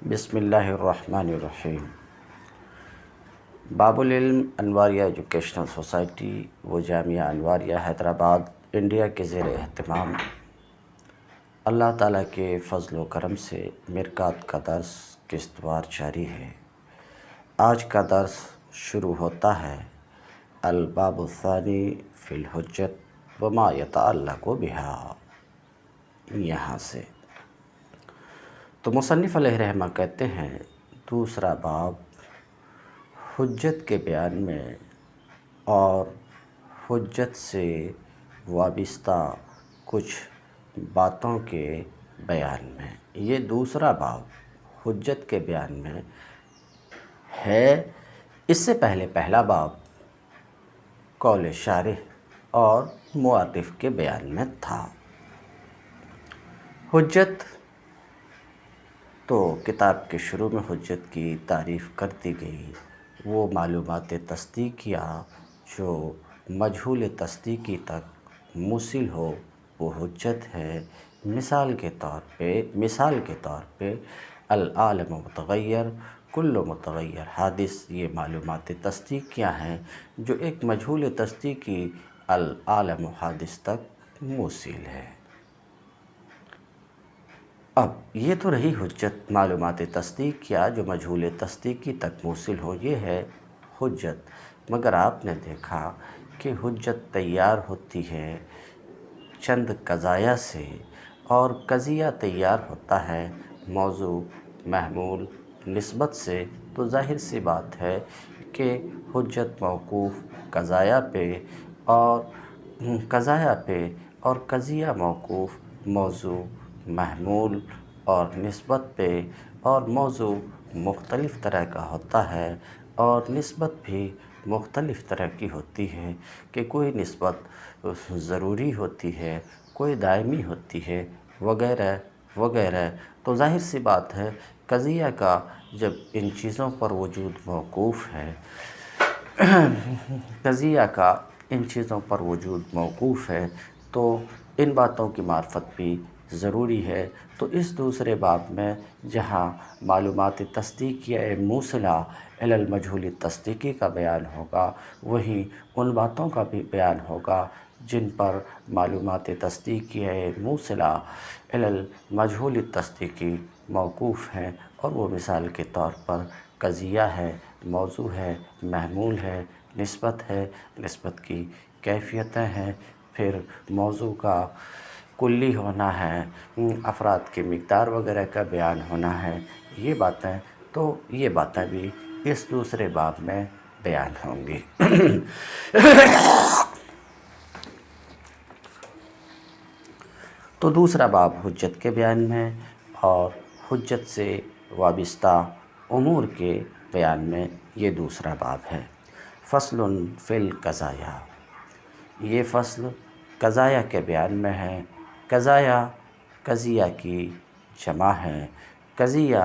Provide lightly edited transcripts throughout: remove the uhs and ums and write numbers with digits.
بسم اللہ الرحمن الرحیم۔ باب العلم انواریہ ایجوکیشنل سوسائٹی و جامعہ انواریہ حیدرآباد انڈیا کے زیر اہتمام اللہ تعالیٰ کے فضل و کرم سے مرکات کا درس قسط وار جاری ہے۔ آج کا درس شروع ہوتا ہے الباب الثانی فی الحجت وما یتعلق بہا، یہاں سے۔ تو مصنف علیہ رحمہ کہتے ہیں دوسرا باب حجت کے بیان میں اور حجت سے وابستہ کچھ باتوں کے بیان میں۔ یہ دوسرا باب حجت کے بیان میں ہے۔ اس سے پہلے پہلا باب قول شارح اور مؤرخ کے بیان میں تھا۔ حجت تو کتاب کے شروع میں حجت کی تعریف کر دی گئی۔ وہ معلومات تصدیقیہ جو مجہول تصدیقی تک موصل ہو وہ حجت ہے۔ مثال کے طور پہ العالم متغیر، کل متغیر حادث، یہ معلومات تصدیقیہ ہیں جو ایک مجہول تصدیقی العالم حادث تک موصل ہے۔ اب یہ تو رہی حجت، معلومات تصدیقیہ جو مجہول تصدیقی تک موصل ہو، یہ ہے حجت۔ مگر آپ نے دیکھا کہ حجت تیار ہوتی ہے چند قضایا سے، اور قضیہ تیار ہوتا ہے موضوع، محمول، نسبت سے۔ تو ظاہر سی بات ہے کہ حجت موقوف قضایا پہ اور قضیہ موقوف موضوع، محمول اور نسبت پہ، اور موضوع مختلف طرح کا ہوتا ہے اور نسبت بھی مختلف طرح کی ہوتی ہے کہ کوئی نسبت ضروری ہوتی ہے، کوئی دائمی ہوتی ہے، وغیرہ وغیرہ۔ تو ظاہر سی بات ہے قضیہ کا جب ان چیزوں پر وجود موقوف ہے تو ان باتوں کی معرفت بھی ضروری ہے۔ تو اس دوسرے باب میں جہاں معلومات تصدیقیہ موصلہ الی المجہول تصدیقی کا بیان ہوگا، وہیں ان باتوں کا بھی بیان ہوگا جن پر معلومات تصدیقیہ موصلہ الی المجہول تصدیقی موقوف ہیں، اور وہ مثال کے طور پر قضیہ ہے، موضوع ہے، محمول ہے، نسبت ہے، نسبت کی کیفیتیں ہیں، پھر موضوع کا کلی ہونا ہے، افراد کی مقدار وغیرہ کا بیان ہونا ہے۔ یہ باتیں بھی اس دوسرے باب میں بیان ہوں گی۔ تو دوسرا باب حجت کے بیان میں اور حجت سے وابستہ امور کے بیان میں یہ دوسرا باب ہے۔ فصل فی القضایا، یہ فصل قضایا کے بیان میں ہے۔ قضایا قضیہ کی جمع ہے، قضیہ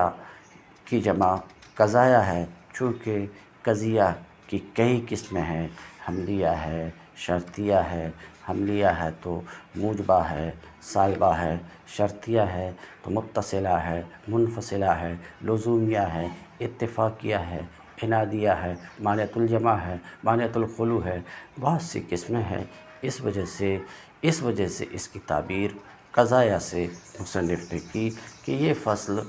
کی جمع قضایا ہے۔ چونکہ قضیہ کی کئی قسمیں ہیں، حملیہ ہے، شرطیہ ہے۔ حملیہ ہے تو موجبہ ہے، سالبہ ہے۔ شرطیہ ہے تو متصلہ ہے، منفصلہ ہے، لزومیہ ہے، اتفاقیہ ہے، انادیہ ہے، مانعۃ الجمع ہے، مانعۃ الخلو ہے۔ بہت سی قسمیں ہیں۔ اس وجہ سے اس کی تعبیر قضایا سے مصنف نے کی کہ یہ فصل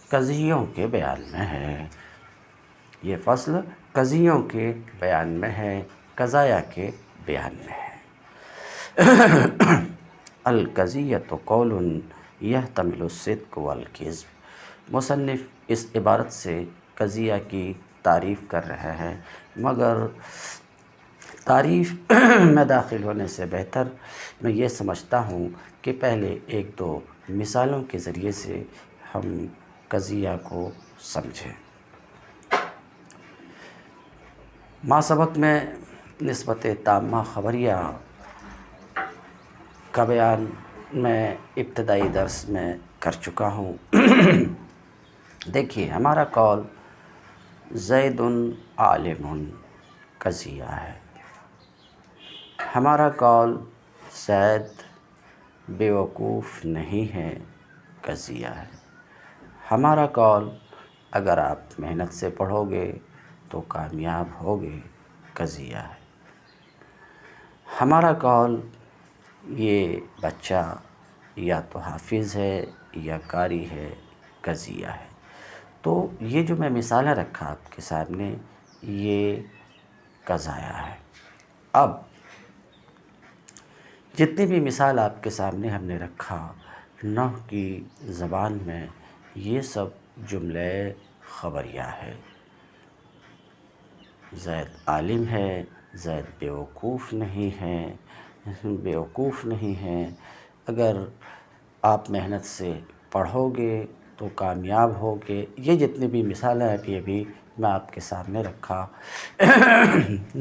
قضیوں کے بیان میں ہے۔ یہ فصل قضیوں کے بیان میں ہے، قضایا کے بیان میں ہے۔ القضیۃ قول یحتمل الصدق والکذب، مصنف اس عبارت سے قضیہ کی تعریف کر رہے ہیں، مگر تعریف میں داخل ہونے سے بہتر میں یہ سمجھتا ہوں کہ پہلے ایک دو مثالوں کے ذریعے سے ہم قضیہ کو سمجھیں۔ ماسبق میں نسبت تامہ خبریہ کا بیان میں ابتدائی درس میں کر چکا ہوں۔ دیکھیے، ہمارا قول زید عالم قضیہ ہے۔ ہمارا قول زید بیوقوف نہیں ہے قضیہ ہے۔ ہمارا قول اگر آپ محنت سے پڑھو گے تو کامیاب ہوگے قضیہ ہے۔ ہمارا قول یہ بچہ یا تو حافظ ہے یا قاری ہے، قضیہ ہے۔ تو یہ جو میں مثالیں رکھا آپ کے سامنے، یہ قضایا ہے۔ اب جتنی بھی مثال آپ کے سامنے ہم نے رکھا نحو کی زبان میں، یہ سب جملے خبریہ ہے۔ زید عالم ہے، زید بیوقوف نہیں ہے، اگر آپ محنت سے پڑھو گے تو کامیاب ہوگے۔ یہ جتنی بھی مثالیں ابھی میں آپ کے سامنے رکھا،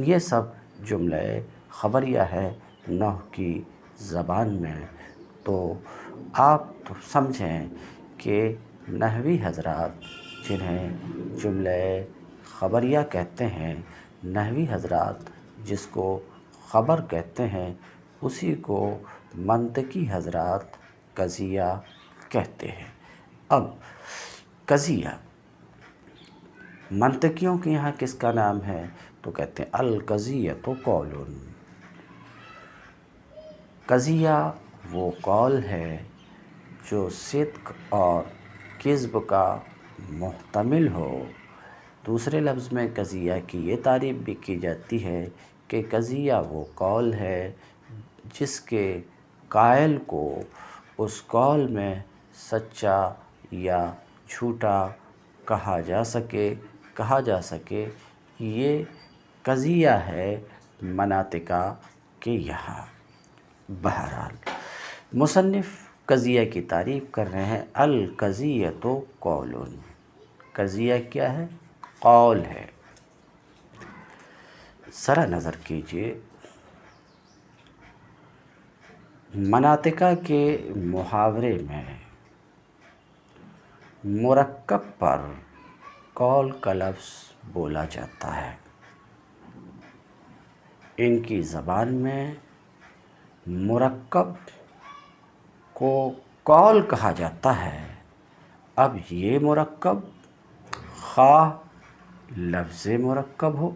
یہ سب جملے خبریہ ہے نحو کی زبان میں۔ تو آپ تو سمجھیں کہ نحوی حضرات جنہیں جملے خبریہ کہتے ہیں، نحوی حضرات جس کو خبر کہتے ہیں، اسی کو منطقی حضرات قضیہ کہتے ہیں۔ اب قضیہ منطقیوں کے یہاں کس کا نام ہے؟ تو کہتے ہیں القضیۃ قول۔ قضیہ وہ قول ہے جو صدق اور کذب کا محتمل ہو۔ دوسرے لفظ میں قضیہ کی یہ تعریف بھی کی جاتی ہے کہ قضیہ وہ قول ہے جس کے قائل کو اس قول میں سچا یا جھوٹا کہا جا سکے، یہ قضیہ ہے مناطقہ کے یہاں۔ بہرحال مصنف قضیہ کی تعریف کر رہے ہیں، القضیۃ قول۔ قضیہ کیا ہے؟ قول ہے۔ ذرا نظر کیجئے، مناطقہ کے محاورے میں مرکب پر قول کا لفظ بولا جاتا ہے۔ ان کی زبان میں مرکب کو قول کہا جاتا ہے۔ اب یہ مرکب خواہ لفظ مرکب ہو،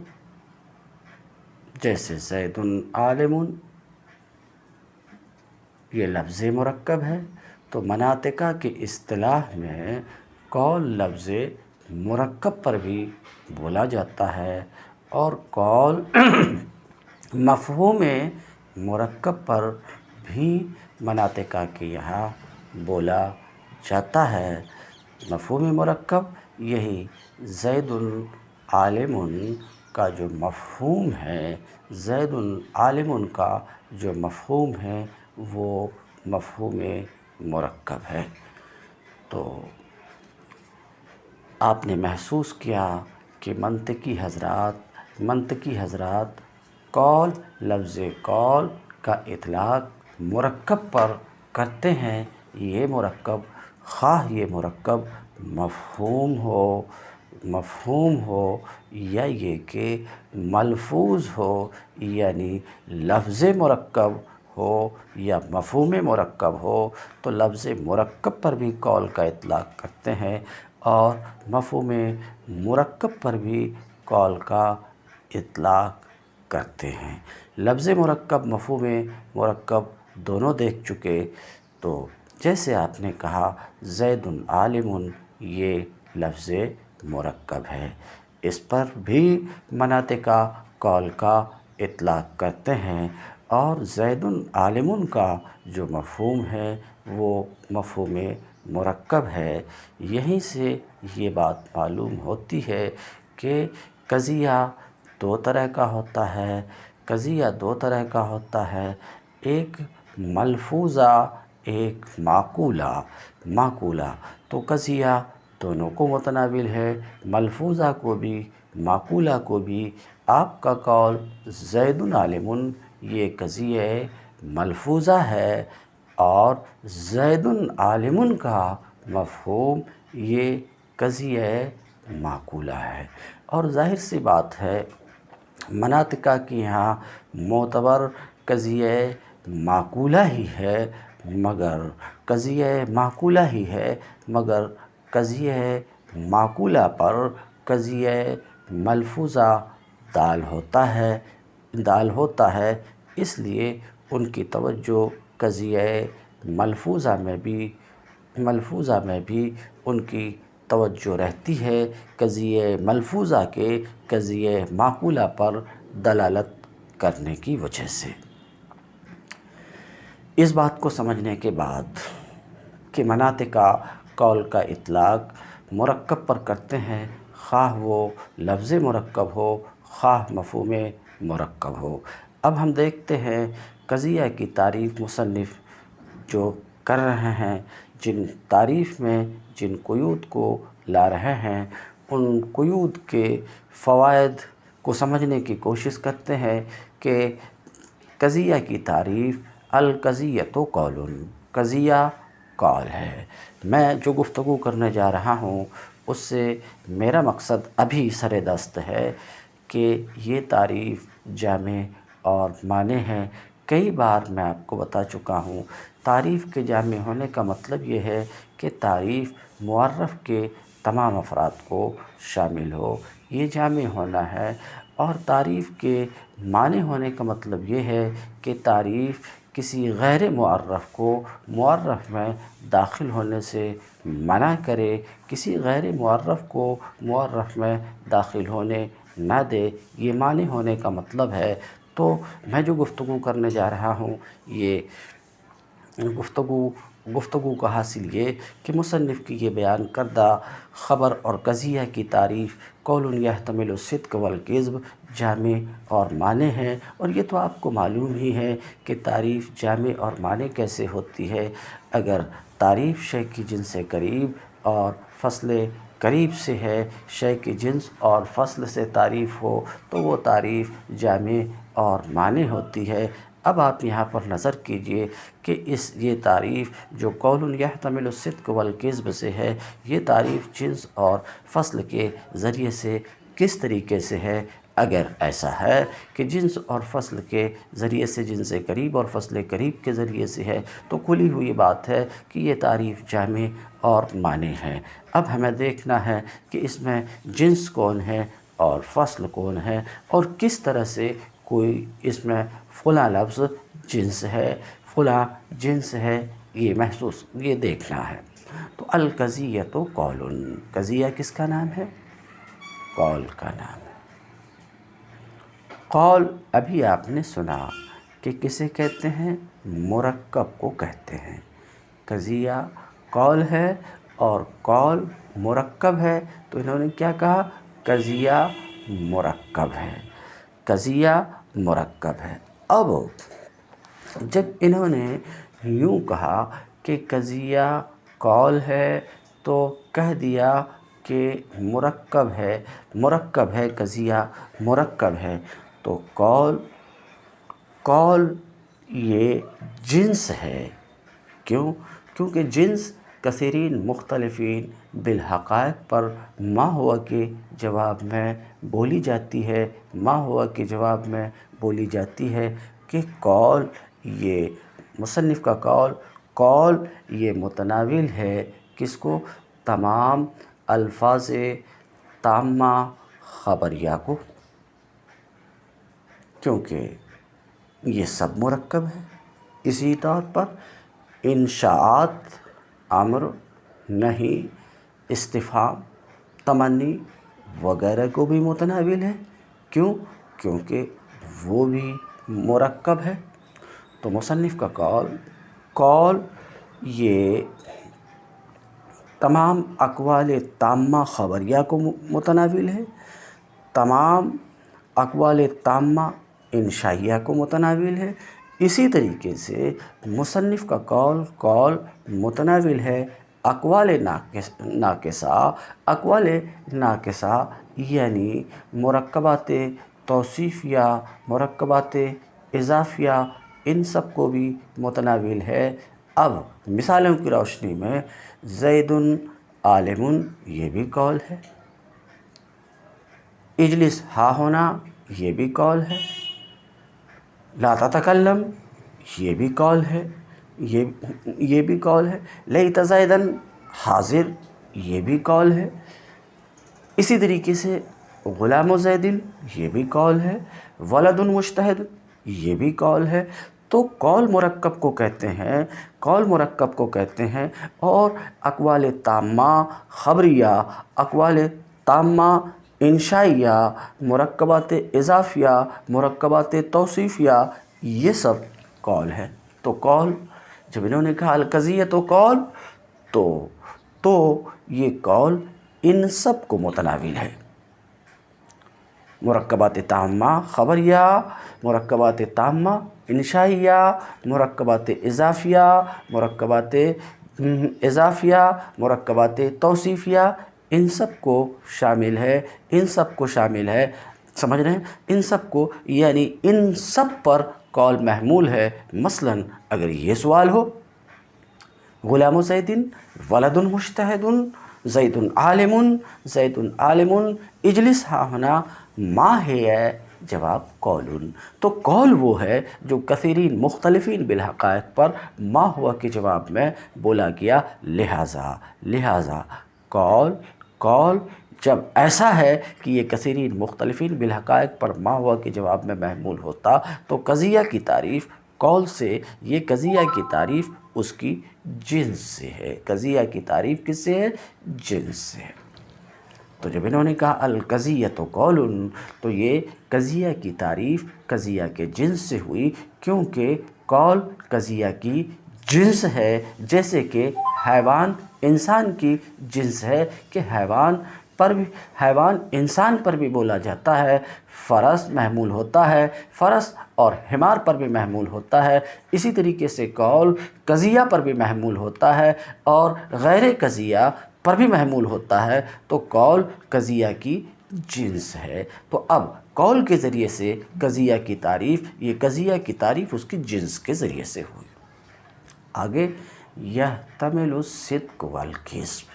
جیسے زید عالم، یہ لفظ مرکب ہے، تو مناطقہ کی اصطلاح میں قول لفظ مرکب پر بھی بولا جاتا ہے، اور قول مفہوم مرکب پر بھی مناطقہ کے یہاں بولا جاتا ہے۔ مفہوم مرکب یہی زید عالم کا جو مفہوم ہے، زید عالم کا جو مفہوم ہے وہ مفہوم مرکب ہے۔ تو آپ نے محسوس کیا کہ منطقی حضرات قول لفظ قول کا اطلاق مرکب پر کرتے ہیں۔ یہ مرکب خواہ یہ مرکب مفہوم ہو یا یہ کہ ملفوظ ہو، یعنی لفظ مرکب ہو یا مفہوم مرکب ہو، تو لفظ مرکب پر بھی قول کا اطلاق کرتے ہیں اور مفہوم مرکب پر بھی قول کا اطلاق کرتے ہیں۔ لفظ مرکب، مفہوم مرکب دونوں دیکھ چکے۔ تو جیسے آپ نے کہا زید عالم، یہ لفظ مرکب ہے، اس پر بھی مناطقہ قول کا اطلاق کرتے ہیں، اور زید عالم کا جو مفہوم ہے وہ مفہوم مرکب ہے۔ یہیں سے یہ بات معلوم ہوتی ہے کہ قضیہ دو طرح کا ہوتا ہے، ایک ملفوظہ، ایک معقولہ۔ تو قضیہ دونوں کو متناول ہے، ملفوظہ کو بھی، معقولہ کو بھی۔ آپ کا قول زید عالم، یہ قضیہ ملفوظہ ہے، اور زید عالم کا مفہوم یہ قضیہ معقولہ ہے۔ اور ظاہر سی بات ہے مناطقہ کے یہاں معتبر قضیہ معقولہ ہی ہے، مگر قضیہ معقولہ پر قضیہ ملفوظہ دال ہوتا ہے، اس لیے ان کی توجہ قضیہ ملفوظہ میں بھی ان کی توجہ رہتی ہے، قضیہ ملفوظہ کے قضیہ معقولہ پر دلالت کرنے کی وجہ سے۔ اس بات کو سمجھنے کے بعد کہ مناطق قول کا اطلاق مرکب پر کرتے ہیں، خواہ وہ لفظ مرکب ہو خواہ مفہوم مرکب ہو۔ اب ہم دیکھتے ہیں قضیہ کی تعریف مصنف جو کر رہے ہیں، جن تعریف میں جن قیود کو لا رہے ہیں، ان قیود کے فوائد کو سمجھنے کی کوشش کرتے ہیں کہ قضیہ کی تعریف القضیۃ قول، قضیہ قول ہے۔ میں جو گفتگو کرنے جا رہا ہوں اس سے میرا مقصد ابھی سر دست ہے کہ یہ تعریف جامع اور مانع ہے۔ کئی بار میں آپ کو بتا چکا ہوں، تعریف کے جامع ہونے کا مطلب یہ ہے کہ تعریف معرف کے تمام افراد کو شامل ہو، یہ جامع ہونا ہے۔ اور تعریف کے مانع ہونے کا مطلب یہ ہے کہ تعریف کسی غیر معرف کو معرف میں داخل ہونے سے منع کرے، کسی غیر معرف کو معرف میں داخل ہونے نہ دے، یہ مانع ہونے کا مطلب ہے۔ تو میں جو گفتگو کرنے جا رہا ہوں، یہ گفتگو کا حاصل یہ کہ مصنف کی یہ بیان کردہ خبر اور قضیہ کی تعریف قول یحتمل الصدق والکذب جامع اور مانع ہے۔ اور یہ تو آپ کو معلوم ہی ہے کہ تعریف جامع اور مانع کیسے ہوتی ہے۔ اگر تعریف شے کی جنس سے قریب اور فصل قریب سے ہے، شے کی جنس اور فصل سے تعریف ہو تو وہ تعریف جامع اور مانع ہوتی ہے۔ اب آپ یہاں پر نظر کیجئے کہ یہ تعریف جو قول یحتمل الصدق والکذب سے ہے، یہ تعریف جنس اور فصل کے ذریعے سے کس طریقے سے ہے۔ اگر ایسا ہے کہ جنس اور فصل کے ذریعے سے، جنس قریب اور فصل قریب کے ذریعے سے ہے، تو کھلی ہوئی بات ہے کہ یہ تعریف جامع اور مانع ہے۔ اب ہمیں دیکھنا ہے کہ اس میں جنس کون ہے اور فصل کون ہے، اور کس طرح سے کوئی اس میں فلاں لفظ جنس ہے، فلاں جنس ہے، یہ دیکھنا ہے۔ تو القضیۃ قول، قضیہ کس کا نام ہے؟ قول کا نام ہے۔ قول ابھی آپ نے سنا کہ کسے کہتے ہیں؟ مرکب کو کہتے ہیں۔ قضیہ قول ہے اور قول مرکب ہے، تو انہوں نے کیا کہا؟ قضیہ مرکب ہے، قضیہ مرکب ہے۔ اب جب انہوں نے یوں کہا کہ قضیہ قول ہے تو کہہ دیا کہ مرکب ہے، قضیہ مرکب ہے، تو قول یہ جنس ہے۔ کیونکہ جنس کثیرین مختلفین بالحقائق پر ما ہوا کے جواب میں بولی جاتی ہے، ما ہوا کے جواب میں بولی جاتی ہے کہ قول، یہ مصنف کا قول یہ متناول ہے کس کو؟ تمام الفاظ تامہ خبریہ کو، کیونکہ یہ سب مرکب ہے۔ اسی طور پر انشاءات، امر، نہی، استفہام، تمنی وغیرہ کو بھی متناول ہے۔ کیونکہ وہ بھی مرکب ہے۔ تو مصنف کا قول یہ تمام اقوال تامہ خبریہ کو متناول ہے، تمام اقوال تامہ انشائیہ کو متناول ہے۔ اسی طریقے سے مصنف کا قول متناول ہے اقوال ناقصہ، یعنی مرکبات توصیفیہ، مرکبات اضافیہ، ان سب کو بھی متناول ہے۔ اب مثالوں کی روشنی میں زید عالم، یہ بھی قول ہے۔ اجلس، ہاں ہونا، یہ بھی قول ہے۔ لا تتکلم، یہ بھی قول ہے، یہ بھی قول ہے۔ لیت زیدن حاضر، یہ بھی قول ہے۔ اسی طریقے سے غلام زیدن یہ بھی قول ہے، ولد مجتہد یہ بھی قول ہے۔ تو قول مرکب کو کہتے ہیں، قول مرکب کو کہتے ہیں، اور اقوال تامہ خبریہ، اقوال تامہ انشائیہ، مرکبات اضافیہ، مرکبات توصیفیہ، یہ سب قول ہے۔ تو قول، جب انہوں نے کہا القضیۃ قول، تو یہ قول ان سب کو متناول ہے، مرکبات تامہ خبریہ، مرکبات تامہ انشائیہ، مرکبات اضافیہ، مرکبات اضافیہ، مرکبات توصیفیہ، ان سب کو شامل ہے، ان سب کو شامل ہے، سمجھ رہے ہیں؟ ان سب کو، یعنی ان سب پر قول محمول ہے۔ مثلا اگر یہ سوال ہو غلام زید ولد مجتہد زید عالم، زید عالم اجلس ہاں ہنا، ما ہے جواب قول۔ تو قول وہ ہے جو کثیرین مختلفین بالحقائق پر ما ہوا کے جواب میں بولا گیا، لہٰذا قول جب ایسا ہے کہ یہ کثیرین مختلفین بالحقائق پر ما ہوا کے جواب میں محمول ہوتا، تو قضیہ کی تعریف قول سے، یہ قضیہ کی تعریف اس کی جنس سے ہے۔ قضیہ کی تعریف کس سے ہے؟ جنس سے ہے۔ تو جب انہوں نے کہا القضیۃ قول، تو یہ قضیہ کی تعریف قضیہ کے جنس سے ہوئی، کیونکہ قول قضیہ کی جنس ہے، جیسے کہ حیوان انسان کی جنس ہے کہ حیوان انسان پر بھی بولا جاتا ہے، فرس محمول ہوتا ہے، فرس اور حمار پر بھی محمول ہوتا ہے۔ اسی طریقے سے قول قضیہ پر بھی محمول ہوتا ہے اور غیر قضیہ پر بھی محمول ہوتا ہے۔ تو قول قضیہ کی جنس ہے۔ تو اب قول کے ذریعے سے قضیہ کی تعریف، یہ قضیہ کی تعریف اس کی جنس کے ذریعے سے ہوئی۔ آگے یحتمل الصدق والکذب،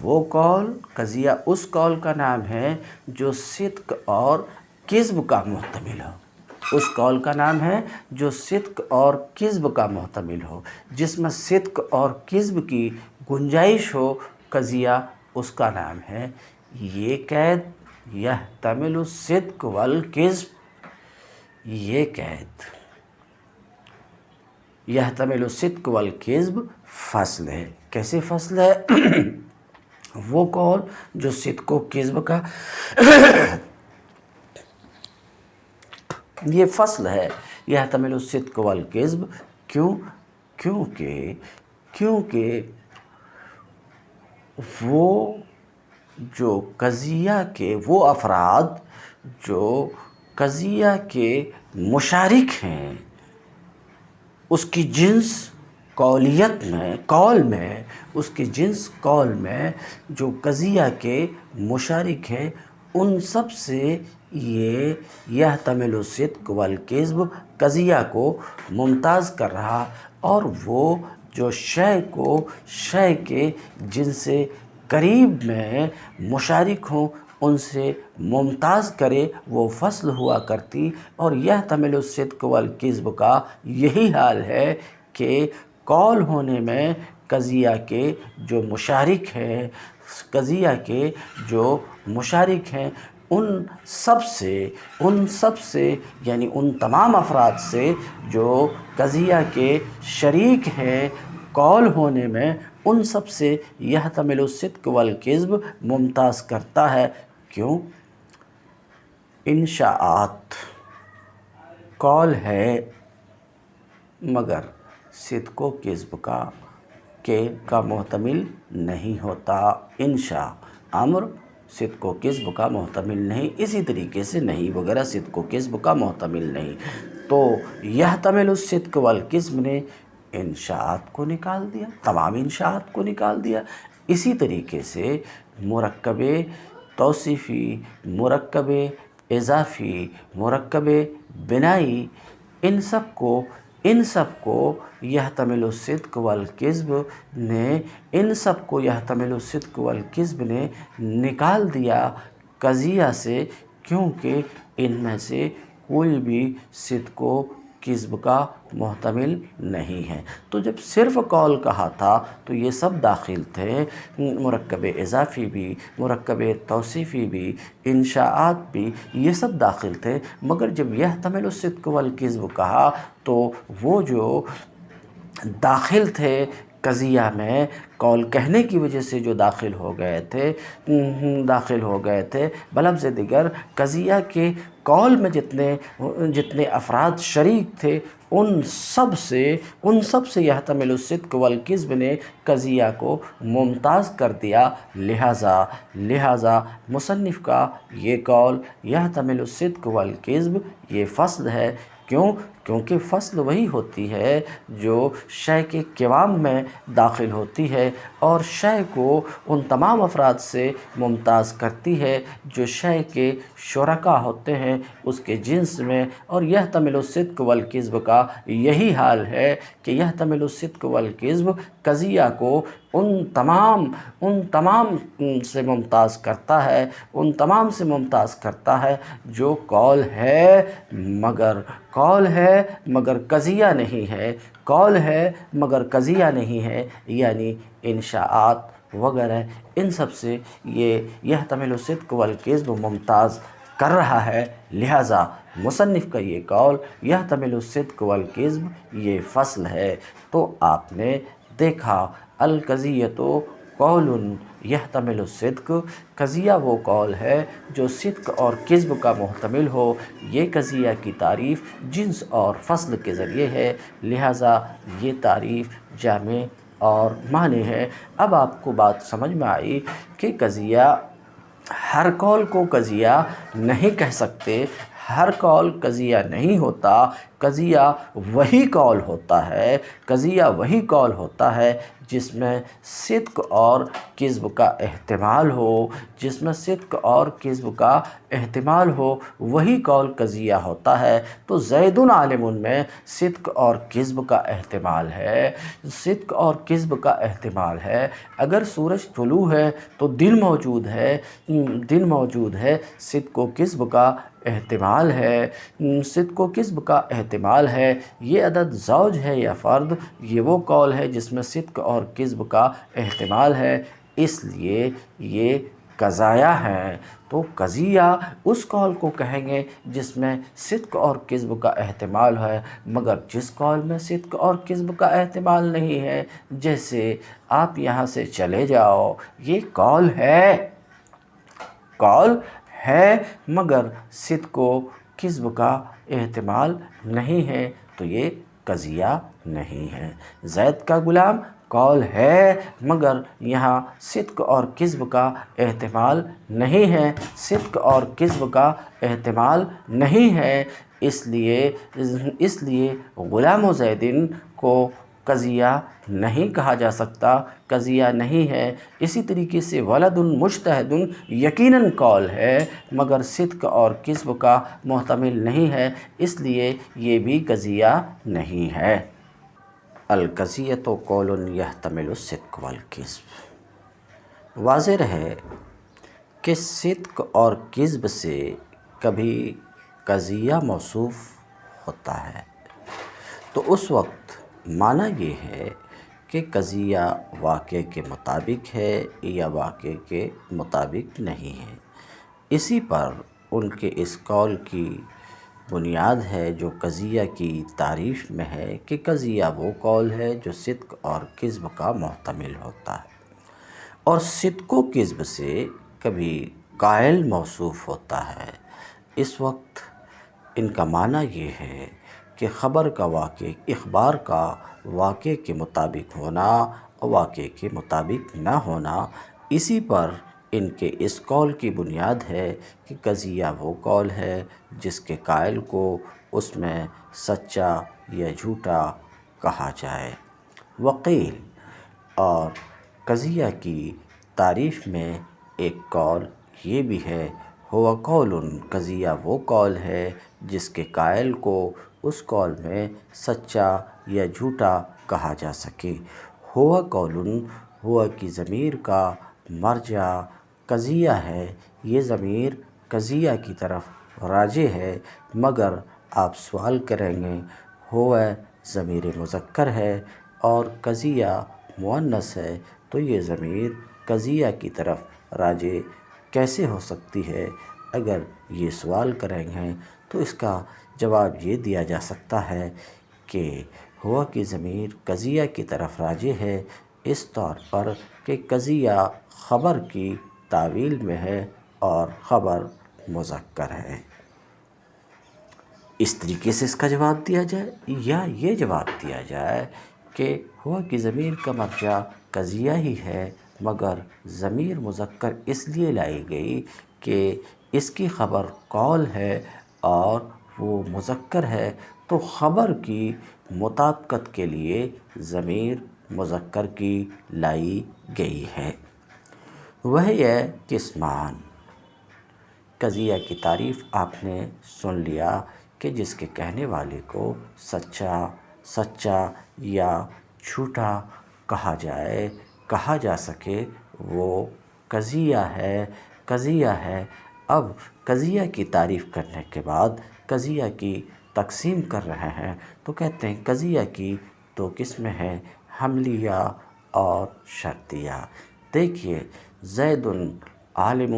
وہ قول، قضیہ اس قول کا نام ہے جو صدق اور کذب کا محتمل ہو، اس قول کا نام ہے جو صدق اور کذب کا محتمل ہو، جس میں صدق اور کذب کی گنجائش ہو، قضیہ اس کا نام ہے۔ یہ قید یحتمل الصدق والکذب، یہ قید یحتمل الصدق والکذب فصل ہے۔ کیسے فصل ہے؟ وہ قول جو صدق و کذب کا یہ فصل ہے، یحتمل الصدق والکذب، کیونکہ وہ جو قضیہ کے، وہ افراد جو قضیہ کے مشارک ہیں، اس کی جنس قولیت میں، قول میں، اس کی جنس قول میں جو قضیہ کے مشارک ہیں، ان سب سے یہ یحتمل الصدق والکذب قضیہ کو ممتاز کر رہا، اور وہ جو شے کے جن سے قریب میں مشارک ہوں ان سے ممتاز کرے، وہ فصل ہوا کرتی۔ اور یحتمل الصدق والکذب کا یہی حال ہے کہ قول ہونے میں قضیہ کے جو مشارک ہیں، قضیہ کے جو مشارک ہیں، ان سب سے یعنی ان تمام افراد سے جو قضیہ کے شریک ہیں قول ہونے میں، ان سب سے یحتمل الصدق والکذب ممتاز کرتا ہے۔ کیوں؟ انشاءات قول ہے مگر صدق و کذب کا محتمل نہیں ہوتا۔ انشاء امر صدق و کذب کا محتمل نہیں، اسی طریقے سے نہیں وغیرہ صدق و کذب کا محتمل نہیں۔ تو یحتمل الصدق والکذب نے انشاءات کو نکال دیا، تمام انشاءات کو نکال دیا۔ اسی طریقے سے مرکب توصیفی، مرکب اضافی، مرکب بنائی، ان سب کو یحتمل الصدق والکذب نے نکال دیا قضیہ سے، کیونکہ ان میں سے کوئی بھی صدق و کذب کا محتمل نہیں ہے۔ تو جب صرف قول کہا تھا تو یہ سب داخل تھے، مرکب اضافی بھی، مرکب توصیفی بھی، انشاءات بھی، یہ سب داخل تھے۔ مگر جب یحتمل الصدق والکذب کہا تو وہ جو داخل تھے قضیہ میں، قول کہنے کی وجہ سے جو داخل ہو گئے تھے بلفظ دیگر قضیہ کے قول میں جتنے افراد شریک تھے ان سب سے یحتمل الصدق والکذب نے قضیہ کو ممتاز کر دیا۔ لہٰذا مصنف کا یہ قول یحتمل الصدق والکذب یہ فصل ہے۔ کیونکہ فصل وہی ہوتی ہے جو شے کے قوام میں داخل ہوتی ہے اور شے کو ان تمام افراد سے ممتاز کرتی ہے جو شے کے شرکا ہوتے ہیں اس کے جنس میں۔ اور یحتمل الصدق والکذب کا یہی حال ہے کہ یحتمل الصدق والکذب قضیہ کو ان تمام سے ممتاز کرتا ہے جو قول ہے مگر قضیہ نہیں ہے، قول ہے مگر قضیہ نہیں ہے، یعنی انشاءات وغیرہ ان سب سے یہ یحتمل الصدق والکذب ممتاز کر رہا ہے۔ لہٰذا مصنف کا یہ قول یحتمل الصدق والکذب یہ فصل ہے۔ تو آپ نے دیکھا القضیۃ قول یحتمل الصدق، قضیہ وہ قول ہے جو صدق اور کذب کا محتمل ہو۔ یہ قضیہ کی تعریف جنس اور فصل کے ذریعے ہے، لہٰذا یہ تعریف جامع اور معنی ہے۔ اب آپ کو بات سمجھ میں آئی کہ قضیہ، ہر قول کو قضیہ نہیں کہہ سکتے، ہر قول قضیہ نہیں ہوتا، قضیہ وہی قول ہوتا ہے جس میں صدق اور کذب کا احتمال ہو، وہی قول قضیہ ہوتا ہے۔ تو زید عالم میں صدق اور کذب کا احتمال ہے، اگر سورج طلوع ہے تو دن موجود ہے، صدق و کذب کا احتمال ہے، یہ عدد زوج ہے یا فرد، یہ وہ قول ہے جس میں صدق اور کذب کا احتمال ہے، اس لیے یہ قضایا ہیں۔ تو قضیہ اس قول کو کہیں گے جس میں صدق اور کذب کا احتمال ہے، مگر جس قول میں صدق اور کذب کا احتمال نہیں ہے، جیسے آپ یہاں سے چلے جاؤ، یہ قول ہے مگر صدق و کذب کا احتمال نہیں ہے، تو یہ قضیہ نہیں ہے۔ زید کا غلام قول ہے مگر یہاں صدق اور کذب کا احتمال نہیں ہے، اس لیے غلام و زیدن کو قضیہ نہیں کہا جا سکتا، قضیہ نہیں ہے۔ اسی طریقے سے ولد مجتہد یقیناً قول ہے مگر صدق اور کذب کا محتمل نہیں ہے، اس لیے یہ بھی قضیہ نہیں ہے۔ القضیۃ قول یحتمل الصدق والکذب، واضح رہے کہ صدق اور کذب سے کبھی قضیہ موصوف ہوتا ہے تو اس وقت معنی یہ ہے کہ قضیہ واقعے کے مطابق ہے یا واقعے کے مطابق نہیں ہے۔ اسی پر ان کے اس قول کی بنیاد ہے جو قضیہ کی تعریف میں ہے کہ قضیہ وہ قول ہے جو صدق اور کذب کا محتمل ہوتا ہے، اور صدق و کذب سے کبھی قائل موصوف ہوتا ہے۔ اس وقت ان کا معنی یہ ہے کہ خبر کا اخبار کا واقعے کے مطابق ہونا اور واقعے کے مطابق نہ ہونا، اسی پر ان کے اس قول کی بنیاد ہے کہ قضیہ وہ قول ہے جس کے قائل کو اس میں سچا یا جھوٹا کہا جائے۔ وقیل، اور قضیہ کی تعریف میں ایک قول یہ بھی ہے، ہوا قول، قضیہ وہ قول ہے جس کے قائل کو اس قول میں سچا یا جھوٹا کہا جا سکے۔ ہوا قول، ہوا کی ضمیر کا مرجع قضیہ ہے، یہ ضمیر قضیہ کی طرف راجع ہے، مگر آپ سوال کریں گے ہوا ضمیر مذکر ہے اور قضیہ مؤنث ہے، تو یہ ضمیر قضیہ کی طرف راجع کیسے ہو سکتی ہے؟ اگر یہ سوال کریں گے تو اس کا جواب یہ دیا جا سکتا ہے کہ ہوا کی ضمیر قضیہ کی طرف راجع ہے اس طور پر کہ قضیہ خبر کی تعویل میں ہے اور خبر مذکر ہے۔ اس طریقے سے اس کا جواب دیا جائے، یا یہ جواب دیا جائے کہ ہوا کی ضمیر کا مرجع قضیہ ہی ہے، مگر ضمیر مذکر اس لیے لائی گئی کہ اس کی خبر قول ہے اور وہ مذکر ہے، تو خبر کی مطابقت کے لیے ضمیر مذکر کی لائی گئی ہے۔ وہی ہے قسمان۔ قضیہ کی تعریف آپ نے سن لیا کہ جس کے کہنے والے کو سچا یا جھوٹا کہا جا سکے وہ قضیہ ہے۔ اب قضیہ کی تعریف کرنے کے بعد قضیہ کی تقسیم کر رہے ہیں تو کہتے ہیں قضیہ کی دو قسمیں ہیں، حملیہ اور شرطیہ۔ دیکھیے، زید عالم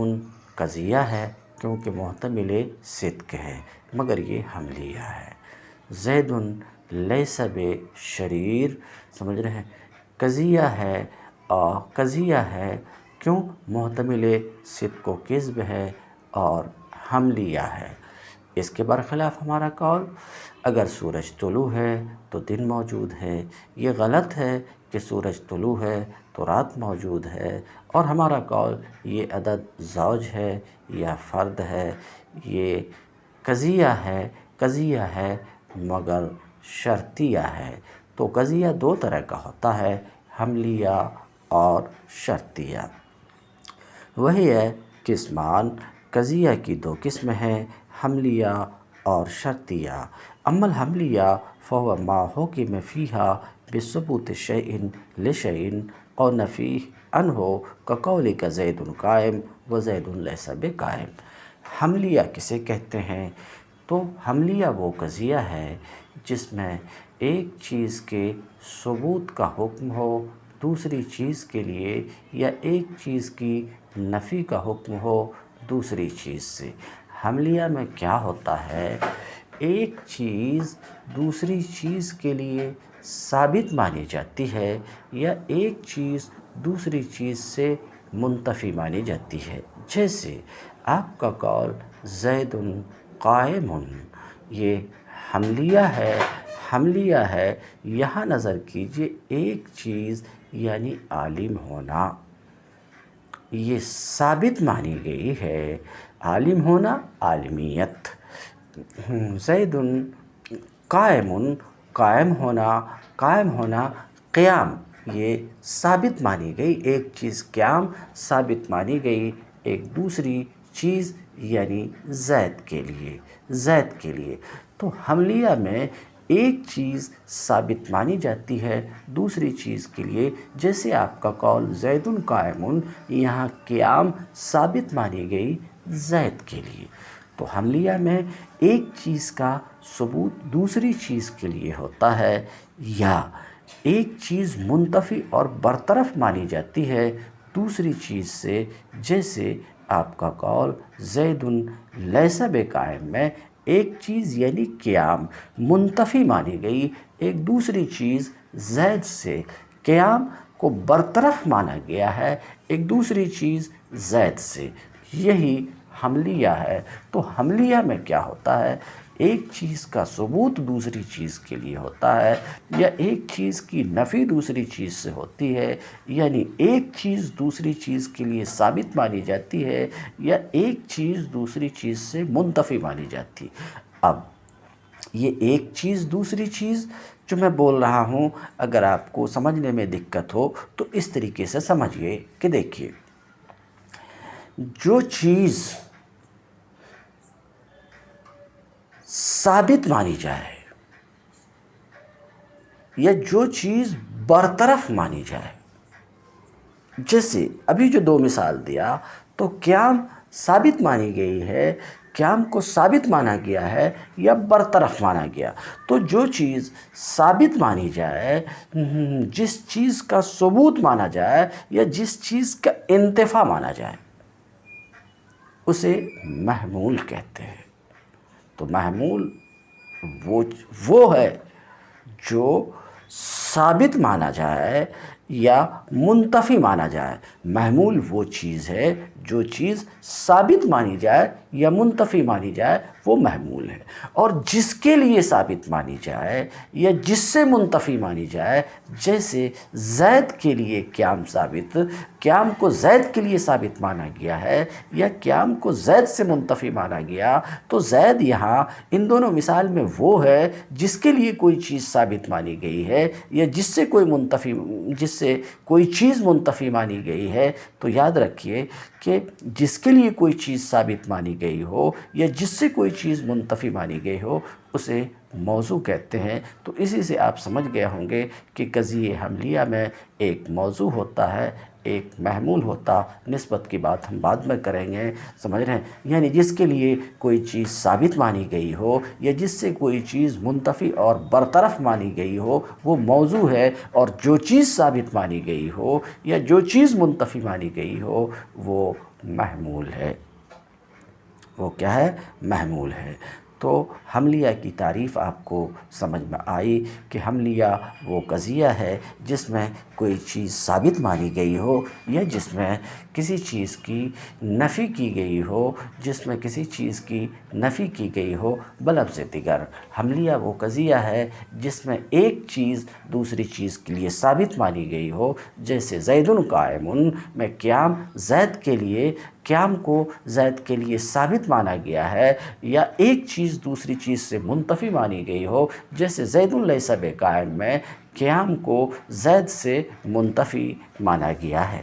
قضیہ ہے کیونکہ محتمل صدق ہے، مگر یہ حملیہ ہے۔ زید لیس بشریر، سمجھ رہے ہیں، قضیہ ہے کیوں؟ محتمل صدق و کذب ہے اور حملیہ ہے۔ اس کے برخلاف ہمارا قول، اگر سورج طلوع ہے تو دن موجود ہے، یہ غلط ہے کہ سورج طلوع ہے تو رات موجود ہے، اور ہمارا قول یہ عدد زوج ہے یا فرد ہے، یہ قضیہ ہے مگر شرطیہ ہے۔ تو قضیہ دو طرح کا ہوتا ہے، حملیہ اور شرطیہ۔ وہی ہے قسمان۔ قضیہ کی دو قسمیں ہیں، حملیہ اور شرطیہ۔ اما الحملیہ فہو ما حکم فیہا بثبوت شیء لشیء اور نفیہ عنہ کقولک زید قائم و زید لیس بقائم۔ حملیہ کسے کہتے ہیں؟ تو حملیہ وہ قضیہ ہے جس میں ایک چیز کے ثبوت کا حکم ہو دوسری چیز کے لیے، یا ایک چیز کی نفی کا حکم ہو دوسری چیز سے۔ حملیہ میں کیا ہوتا ہے؟ ایک چیز دوسری چیز کے لیے ثابت مانی جاتی ہے یا ایک چیز دوسری چیز سے منتفی مانی جاتی ہے۔ جیسے آپ کا قول زید قائم، یہ حملیہ ہے۔ یہاں نظر کیجئے، ایک چیز یعنی عالم ہونا یہ ثابت مانی گئی ہے، عالم ہونا عالمیت۔ زید قائم ہونا قیام، یہ ثابت مانی گئی، ایک چیز قیام ثابت مانی گئی ایک دوسری چیز یعنی زید کے لیے۔ تو حملیہ میں ایک چیز ثابت مانی جاتی ہے دوسری چیز کے لیے، جیسے آپ کا قول زید قائم، یہاں قیام ثابت مانی گئی زید کے لیے۔ تو حملیہ میں ایک چیز کا ثبوت دوسری چیز کے لیے ہوتا ہے، یا ایک چیز منتفی اور برطرف مانی جاتی ہے دوسری چیز سے، جیسے آپ کا قول زید لیس بقائم میں ایک چیز یعنی قیام منتفی مانی گئی ایک دوسری چیز زید سے، قیام کو برطرف مانا گیا ہے ایک دوسری چیز زید سے، یہی حملیہ ہے۔ تو حملیہ میں کیا ہوتا ہے؟ ایک چیز کا ثبوت دوسری چیز کے لیے ہوتا ہے، یا ایک چیز کی نفی دوسری چیز سے ہوتی ہے، یعنی ایک چیز دوسری چیز کے لیے ثابت مانی جاتی ہے یا ایک چیز دوسری چیز سے منتفی مانی جاتی ہے۔ اب یہ ایک چیز دوسری چیز جو میں بول رہا ہوں، اگر آپ کو سمجھنے میں دقت ہو تو اس طریقے سے سمجھیے کہ دیکھیے، جو چیز ثابت مانی جائے یا جو چیز برطرف مانی جائے، جیسے ابھی جو دو مثال دیا، تو قیام ثابت مانی گئی ہے قیام کو ثابت مانا گیا ہے یا برطرف مانا گیا؟ تو جو چیز ثابت مانی جائے، جس چیز کا ثبوت مانا جائے یا جس چیز کا انتفاع مانا جائے، اسے محمول کہتے ہیں۔ تو محمول وہ ہے جو ثابت مانا جائے یا منتفی مانا جائے۔ محمول وہ چیز ہے جو چیز ثابت مانی جائے یا منتفی مانی جائے، وہ محمول ہے۔ اور جس کے لیے ثابت مانی جائے یا جس سے منتفی مانی جائے، جیسے زید کے لیے قیام ثابت، قیام کو زید کے لیے ثابت مانا گیا ہے یا قیام کو زید سے منتفی مانا گیا، تو زید یہاں ان دونوں مثال میں وہ ہے جس کے لیے کوئی چیز ثابت مانی گئی ہے یا جس سے کوئی چیز منتفی مانی گئی ہے۔ تو یاد رکھیے کہ جس کے لیے کوئی چیز ثابت مانی گئی ہو یا جس سے کوئی چیز منتفی مانی گئی ہو، اسے موضوع کہتے ہیں۔ تو اسی سے آپ سمجھ گئے ہوں گے کہ قضیہ حملیہ میں ایک موضوع ہوتا ہے، ایک محمول ہوتا۔ نسبت کی بات ہم بعد میں کریں گے، سمجھ رہے ہیں؟ یعنی جس کے لیے کوئی چیز ثابت مانی گئی ہو یا جس سے کوئی چیز منتفی اور برطرف مانی گئی ہو، وہ موضوع ہے، اور جو چیز ثابت مانی گئی ہو یا جو چیز منتفی مانی گئی ہو، وہ محمول ہے۔ وہ کیا ہے؟ محمول ہے۔ تو حملیہ کی تعریف آپ کو سمجھ میں آئی کہ حملیہ وہ قضیہ ہے جس میں کوئی چیز ثابت مانی گئی ہو یا جس میں کسی چیز کی نفی کی گئی ہو، جس میں کسی چیز کی نفی کی گئی ہو بلفظ دیگر۔ حملیہ وہ قضیہ ہے جس میں ایک چیز دوسری چیز کے لیے ثابت مانی گئی ہو، جیسے زید قائم میں قیام زید کے لیے، قیام کو زید کے لیے ثابت مانا گیا ہے، یا ایک چیز دوسری چیز سے منتفی مانی گئی ہو، جیسے زید لیس بقائم میں قیام کو زید سے منتفی مانا گیا ہے۔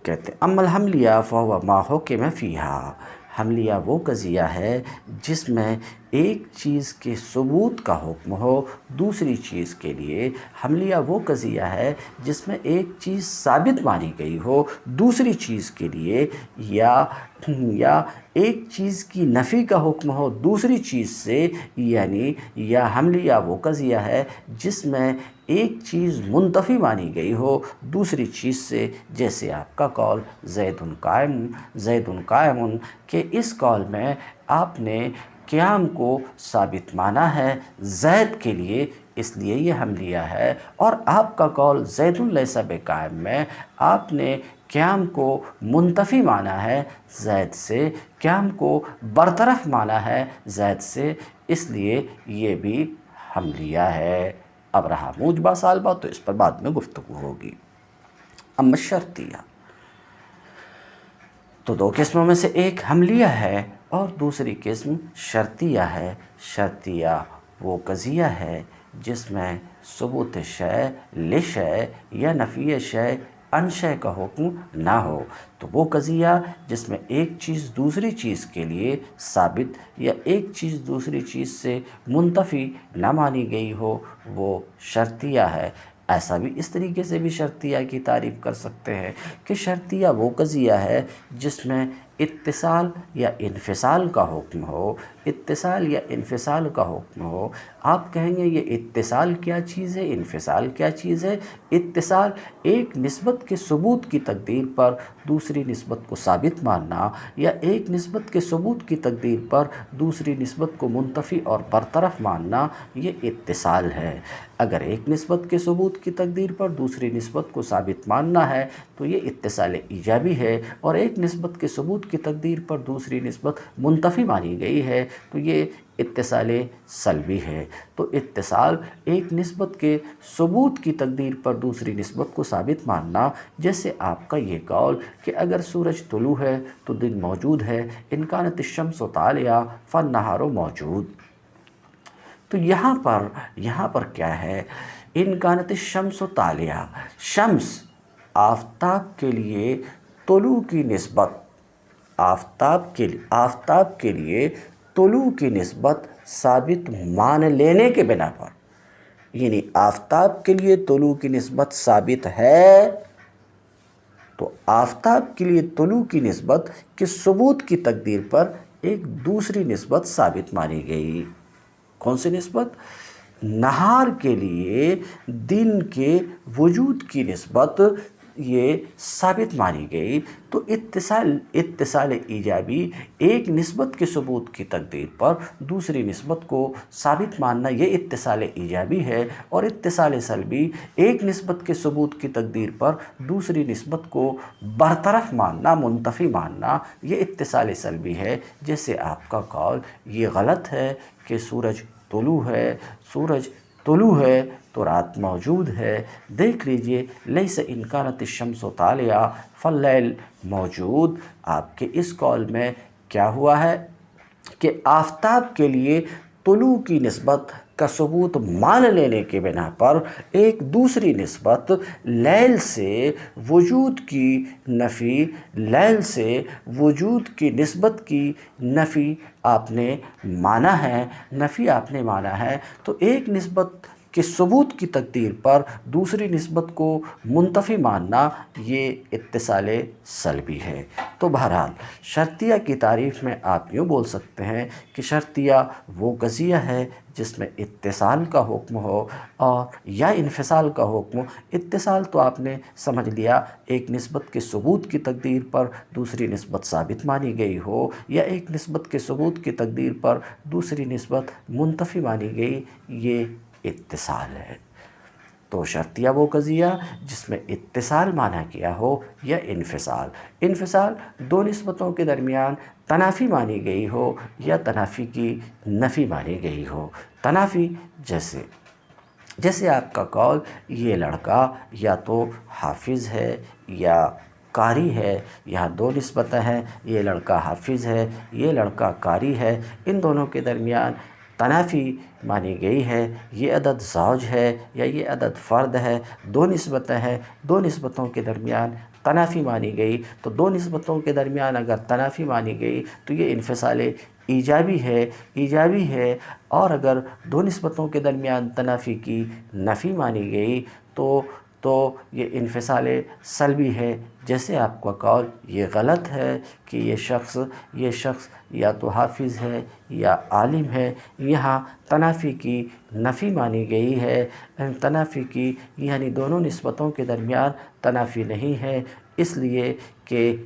کہتے ہیں اما الحملیہ فہو ما حکم فیہا، حملیہ وہ قضیہ ہے جس میں ایک چیز کے ثبوت کا حکم ہو دوسری چیز کے لیے۔ حملیہ وہ قضیہ ہے جس میں ایک چیز ثابت مانی گئی ہو دوسری چیز کے لیے، یا ایک چیز کی نفی کا حکم ہو دوسری چیز سے، یعنی یا حملیہ وہ قضیہ ہے جس میں ایک چیز منتفی مانی گئی ہو دوسری چیز سے، جیسے آپ کا قول زید قائم کہ اس قول میں آپ نے قیام کو ثابت مانا ہے زید کے لیے، اس لیے یہ حملیہ ہے۔ اور آپ کا قول زید لیس بقائم میں آپ نے قیام کو منتفی مانا ہے زید سے، قیام کو برطرف مانا ہے زید سے، اس لیے یہ بھی حملیہ ہے۔ اب رہا موجبہ سالبہ، تو اس پر بعد میں گفتگو ہوگی۔ اما شرطیہ، تو دو قسموں میں سے ایک حملیہ ہے اور دوسری قسم شرطیہ ہے۔ شرطیہ وہ قضیہ ہے جس میں ثبوت شے لشے یا نفی شے عن شے کا حکم نہ ہو۔ تو وہ قضیہ جس میں ایک چیز دوسری چیز کے لیے ثابت یا ایک چیز دوسری چیز سے منتفی نہ مانی گئی ہو، وہ شرطیہ ہے۔ ایسا بھی اس طریقے سے بھی شرطیہ کی تعریف کر سکتے ہیں کہ شرطیہ وہ قضیہ ہے جس میں اتصال یا انفصال کا حکم ہو، اتصال یا انفصال کا حکم ہو۔ آپ کہیں گے یہ اتصال کیا چیز ہے، انفصال کیا چیز ہے؟ اتصال ایک نسبت کے ثبوت کی تقدیر پر دوسری نسبت کو ثابت ماننا، یا ایک نسبت کے ثبوت کی تقدیر پر دوسری نسبت کو منتفی اور برطرف ماننا، یہ اتصال ہے۔ اگر ایک نسبت کے ثبوت کی تقدیر پر دوسری نسبت کو ثابت ماننا ہے تو یہ اتصال ایجابی ہے، اور ایک نسبت کے ثبوت کی تقدیر پر دوسری نسبت منتفی مانی گئی ہے تو یہ اتصال سلبی ہے۔ تو اتصال ایک نسبت کے ثبوت کی تقدیر پر دوسری نسبت کو ثابت ماننا، جیسے آپ کا یہ قول کہ اگر سورج طلوع ہے تو دن موجود ہے، ان کانت الشمس طالعہ فالنہار موجود۔ تو یہاں پر کیا ہے؟ ان کانت الشمس طالعہ، شمس آفتاب کے لیے طلوع کی نسبت، آفتاب کے لیے طلوع کی نسبت ثابت مان لینے کے بنا پر، یعنی آفتاب کے لیے طلوع کی نسبت ثابت ہے تو آفتاب کے لیے طلوع کی نسبت کے ثبوت کی تقدیر پر ایک دوسری نسبت ثابت مانی گئی۔ کون سی نسبت؟ نہار کے لیے دن کے وجود کی نسبت یہ ثابت مانی گئی۔ تو اتصال ایجابی ایک نسبت کے ثبوت کی تقدیر پر دوسری نسبت کو ثابت ماننا، یہ اتصال ایجابی ہے، اور اتصال سلبی ایک نسبت کے ثبوت کی تقدیر پر دوسری نسبت کو برطرف ماننا، منتفی ماننا، یہ اتصال سلبی ہے۔ جیسے آپ کا قول یہ غلط ہے کہ سورج طلوع ہے تو رات موجود ہے۔ دیکھ لیجئے لیس ان کانت الشمس طالعہ فاللیل موجود۔ آپ کے اس قول میں کیا ہوا ہے کہ آفتاب کے لیے طلوع کی نسبت کا ثبوت مان لینے کے بنا پر ایک دوسری نسبت لیل سے وجود کی نفی، لیل سے وجود کی نسبت کی نفی آپ نے مانا ہے، تو ایک نسبت کے ثبوت کی تقدیر پر دوسری نسبت کو منتفی ماننا یہ اتصال سلبی ہے۔ تو بہرحال شرطیہ کی تعریف میں آپ یوں بول سکتے ہیں کہ شرطیہ وہ قضیہ ہے جس میں اتصال کا حکم ہو اور یا انفصال کا حکم ہو۔ اتصال تو آپ نے سمجھ لیا، ایک نسبت کے ثبوت کی تقدیر پر دوسری نسبت ثابت مانی گئی ہو، یا ایک نسبت کے ثبوت کی تقدیر پر دوسری نسبت منتفی مانی گئی، یہ اتصال ہے۔ تو شرطیہ وہ قضیہ جس میں اتصال مانا گیا ہو یا انفصال۔ انفصال دو نسبتوں کے درمیان تنافی مانی گئی ہو یا تنافی کی نفی مانی گئی ہو۔ تنافی جیسے آپ کا قول یہ لڑکا یا تو حافظ ہے یا قاری ہے، یہاں دو نسبتیں ہیں، یہ لڑکا حافظ ہے، یہ لڑکا قاری ہے، ان دونوں کے درمیان تنافی مانی گئی ہے۔ یہ عدد زوج ہے یا یہ عدد فرد ہے، دو نسبتیں ہیں، دو نسبتوں کے درمیان تنافی مانی گئی، تو دو نسبتوں کے درمیان اگر تنافی مانی گئی تو یہ انفصال ایجابی ہے، اور اگر دو نسبتوں کے درمیان تنافی کی نفی مانی گئی تو یہ انفصال سلبی ہے۔ جیسے آپ کا قول یہ غلط ہے کہ یہ شخص یا تو حافظ ہے یا عالم ہے، یہاں تنافی کی نفی مانی گئی ہے، تنافی کی یعنی دونوں نسبتوں کے درمیان تنافی نہیں ہے، اس لیے کہ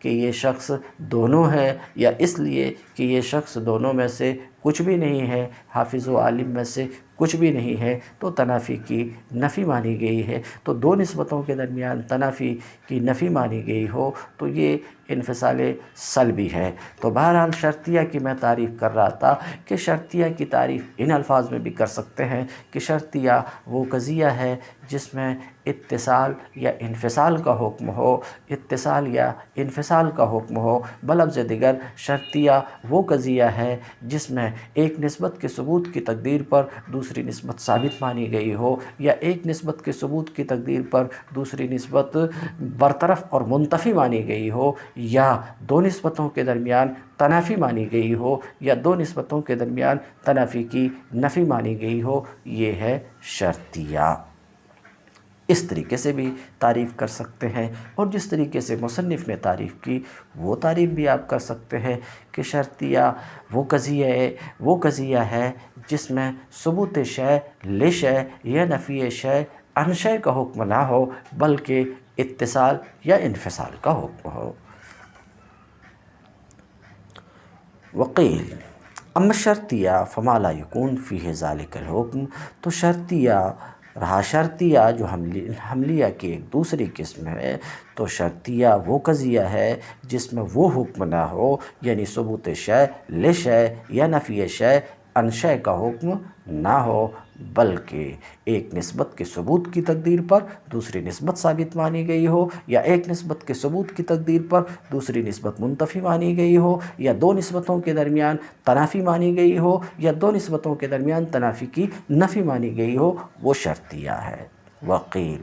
یہ شخص دونوں ہے، یا اس لیے کہ یہ شخص دونوں میں سے کچھ بھی نہیں ہے، حافظ و عالم میں سے کچھ بھی نہیں ہے، تو تنافی کی نفی مانی گئی ہے۔ تو دو نسبتوں کے درمیان تنافی کی نفی مانی گئی ہو تو یہ انفصال سلبی ہے۔ تو بہرحال شرطیہ کی میں تعریف کر رہا تھا کہ شرطیہ کی تعریف ان الفاظ میں بھی کر سکتے ہیں کہ شرطیہ وہ قضیہ ہے جس میں اتصال یا انفصال کا حکم ہو، اتصال یا انفصال کا حکم ہو۔ بلفظ دیگر شرطیہ وہ قضیہ ہے جس میں ایک نسبت کے ثبوت کی تقدیر پر دوسری نسبت ثابت مانی گئی ہو، یا ایک نسبت کے ثبوت کی تقدیر پر دوسری نسبت برطرف اور منتفی مانی گئی ہو، یا دو نسبتوں کے درمیان تنافی مانی گئی ہو، یا دو نسبتوں کے درمیان تنافی کی نفی مانی گئی ہو، یہ ہے شرطیہ۔ اس طریقے سے بھی تعریف کر سکتے ہیں، اور جس طریقے سے مصنف نے تعریف کی وہ تعریف بھی آپ کر سکتے ہیں کہ شرطیہ وہ قضیہ ہے جس میں ثبوت شے لشے یا نفی شے عن شے کا حکم نہ ہو، بلکہ اتصال یا انفصال کا حکم ہو۔ وقیل اما شرطیہ فما لا یکون فیہ ذالک الحکم، تو شرطیہ جو حملیہ کی ایک دوسری قسم ہے، تو شرطیہ وہ قضیہ ہے جس میں وہ حکم نہ ہو، یعنی ثبوت شے لشے یا نفی شے عن شے کا حکم نہ ہو، بلکہ ایک نسبت کے ثبوت کی تقدیر پر دوسری نسبت ثابت مانی گئی ہو، یا ایک نسبت کے ثبوت کی تقدیر پر دوسری نسبت منتفی مانی گئی ہو، یا دو نسبتوں کے درمیان تنافی مانی گئی ہو، یا دو نسبتوں کے درمیان تنافی کی نفی مانی گئی ہو، وہ شرطیہ ہے۔ وقیل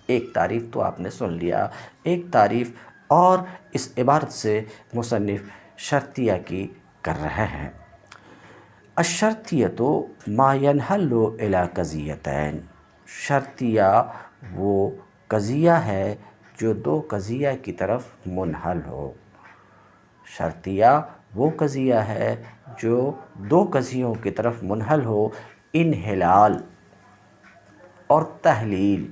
ایک تعریف تو آپ نے سن لیا، ایک تعریف اور اس عبارت سے مصنف شرطیہ کی کر رہے ہیں۔ الشرطیۃ ما ینحل الی قضیتین، شرطیہ وہ قضیہ ہے جو دو قضیہ کی طرف منحل ہو۔ شرطیہ وہ قضیہ ہے جو دو قضیوں کی طرف منحل ہو۔ انحلال اور تحلیل۔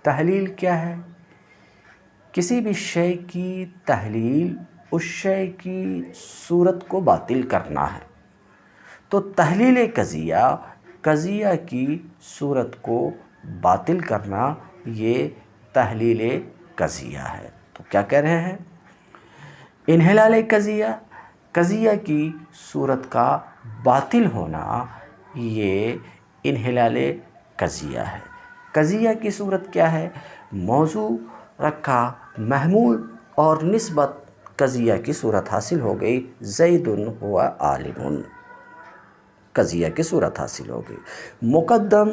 تحلیل کیا ہے؟ کسی بھی شے کی تحلیل اس شے کی صورت کو باطل کرنا ہے۔ تو تحلیل قضیہ، قضیہ کی صورت کو باطل کرنا، یہ تحلیل قضیہ ہے۔ تو کیا کہہ رہے ہیں؟ انحلال قضیہ، قضیہ کی صورت کا باطل ہونا، یہ انحلال قضیہ ہے۔ قضیہ کی صورت کیا ہے؟ موضوع رکھا، محمول اور نسبت قضیہ کی صورت حاصل ہو گئی، زید ہو عالم، قضیہ کی صورت حاصل ہو گئی۔ مقدم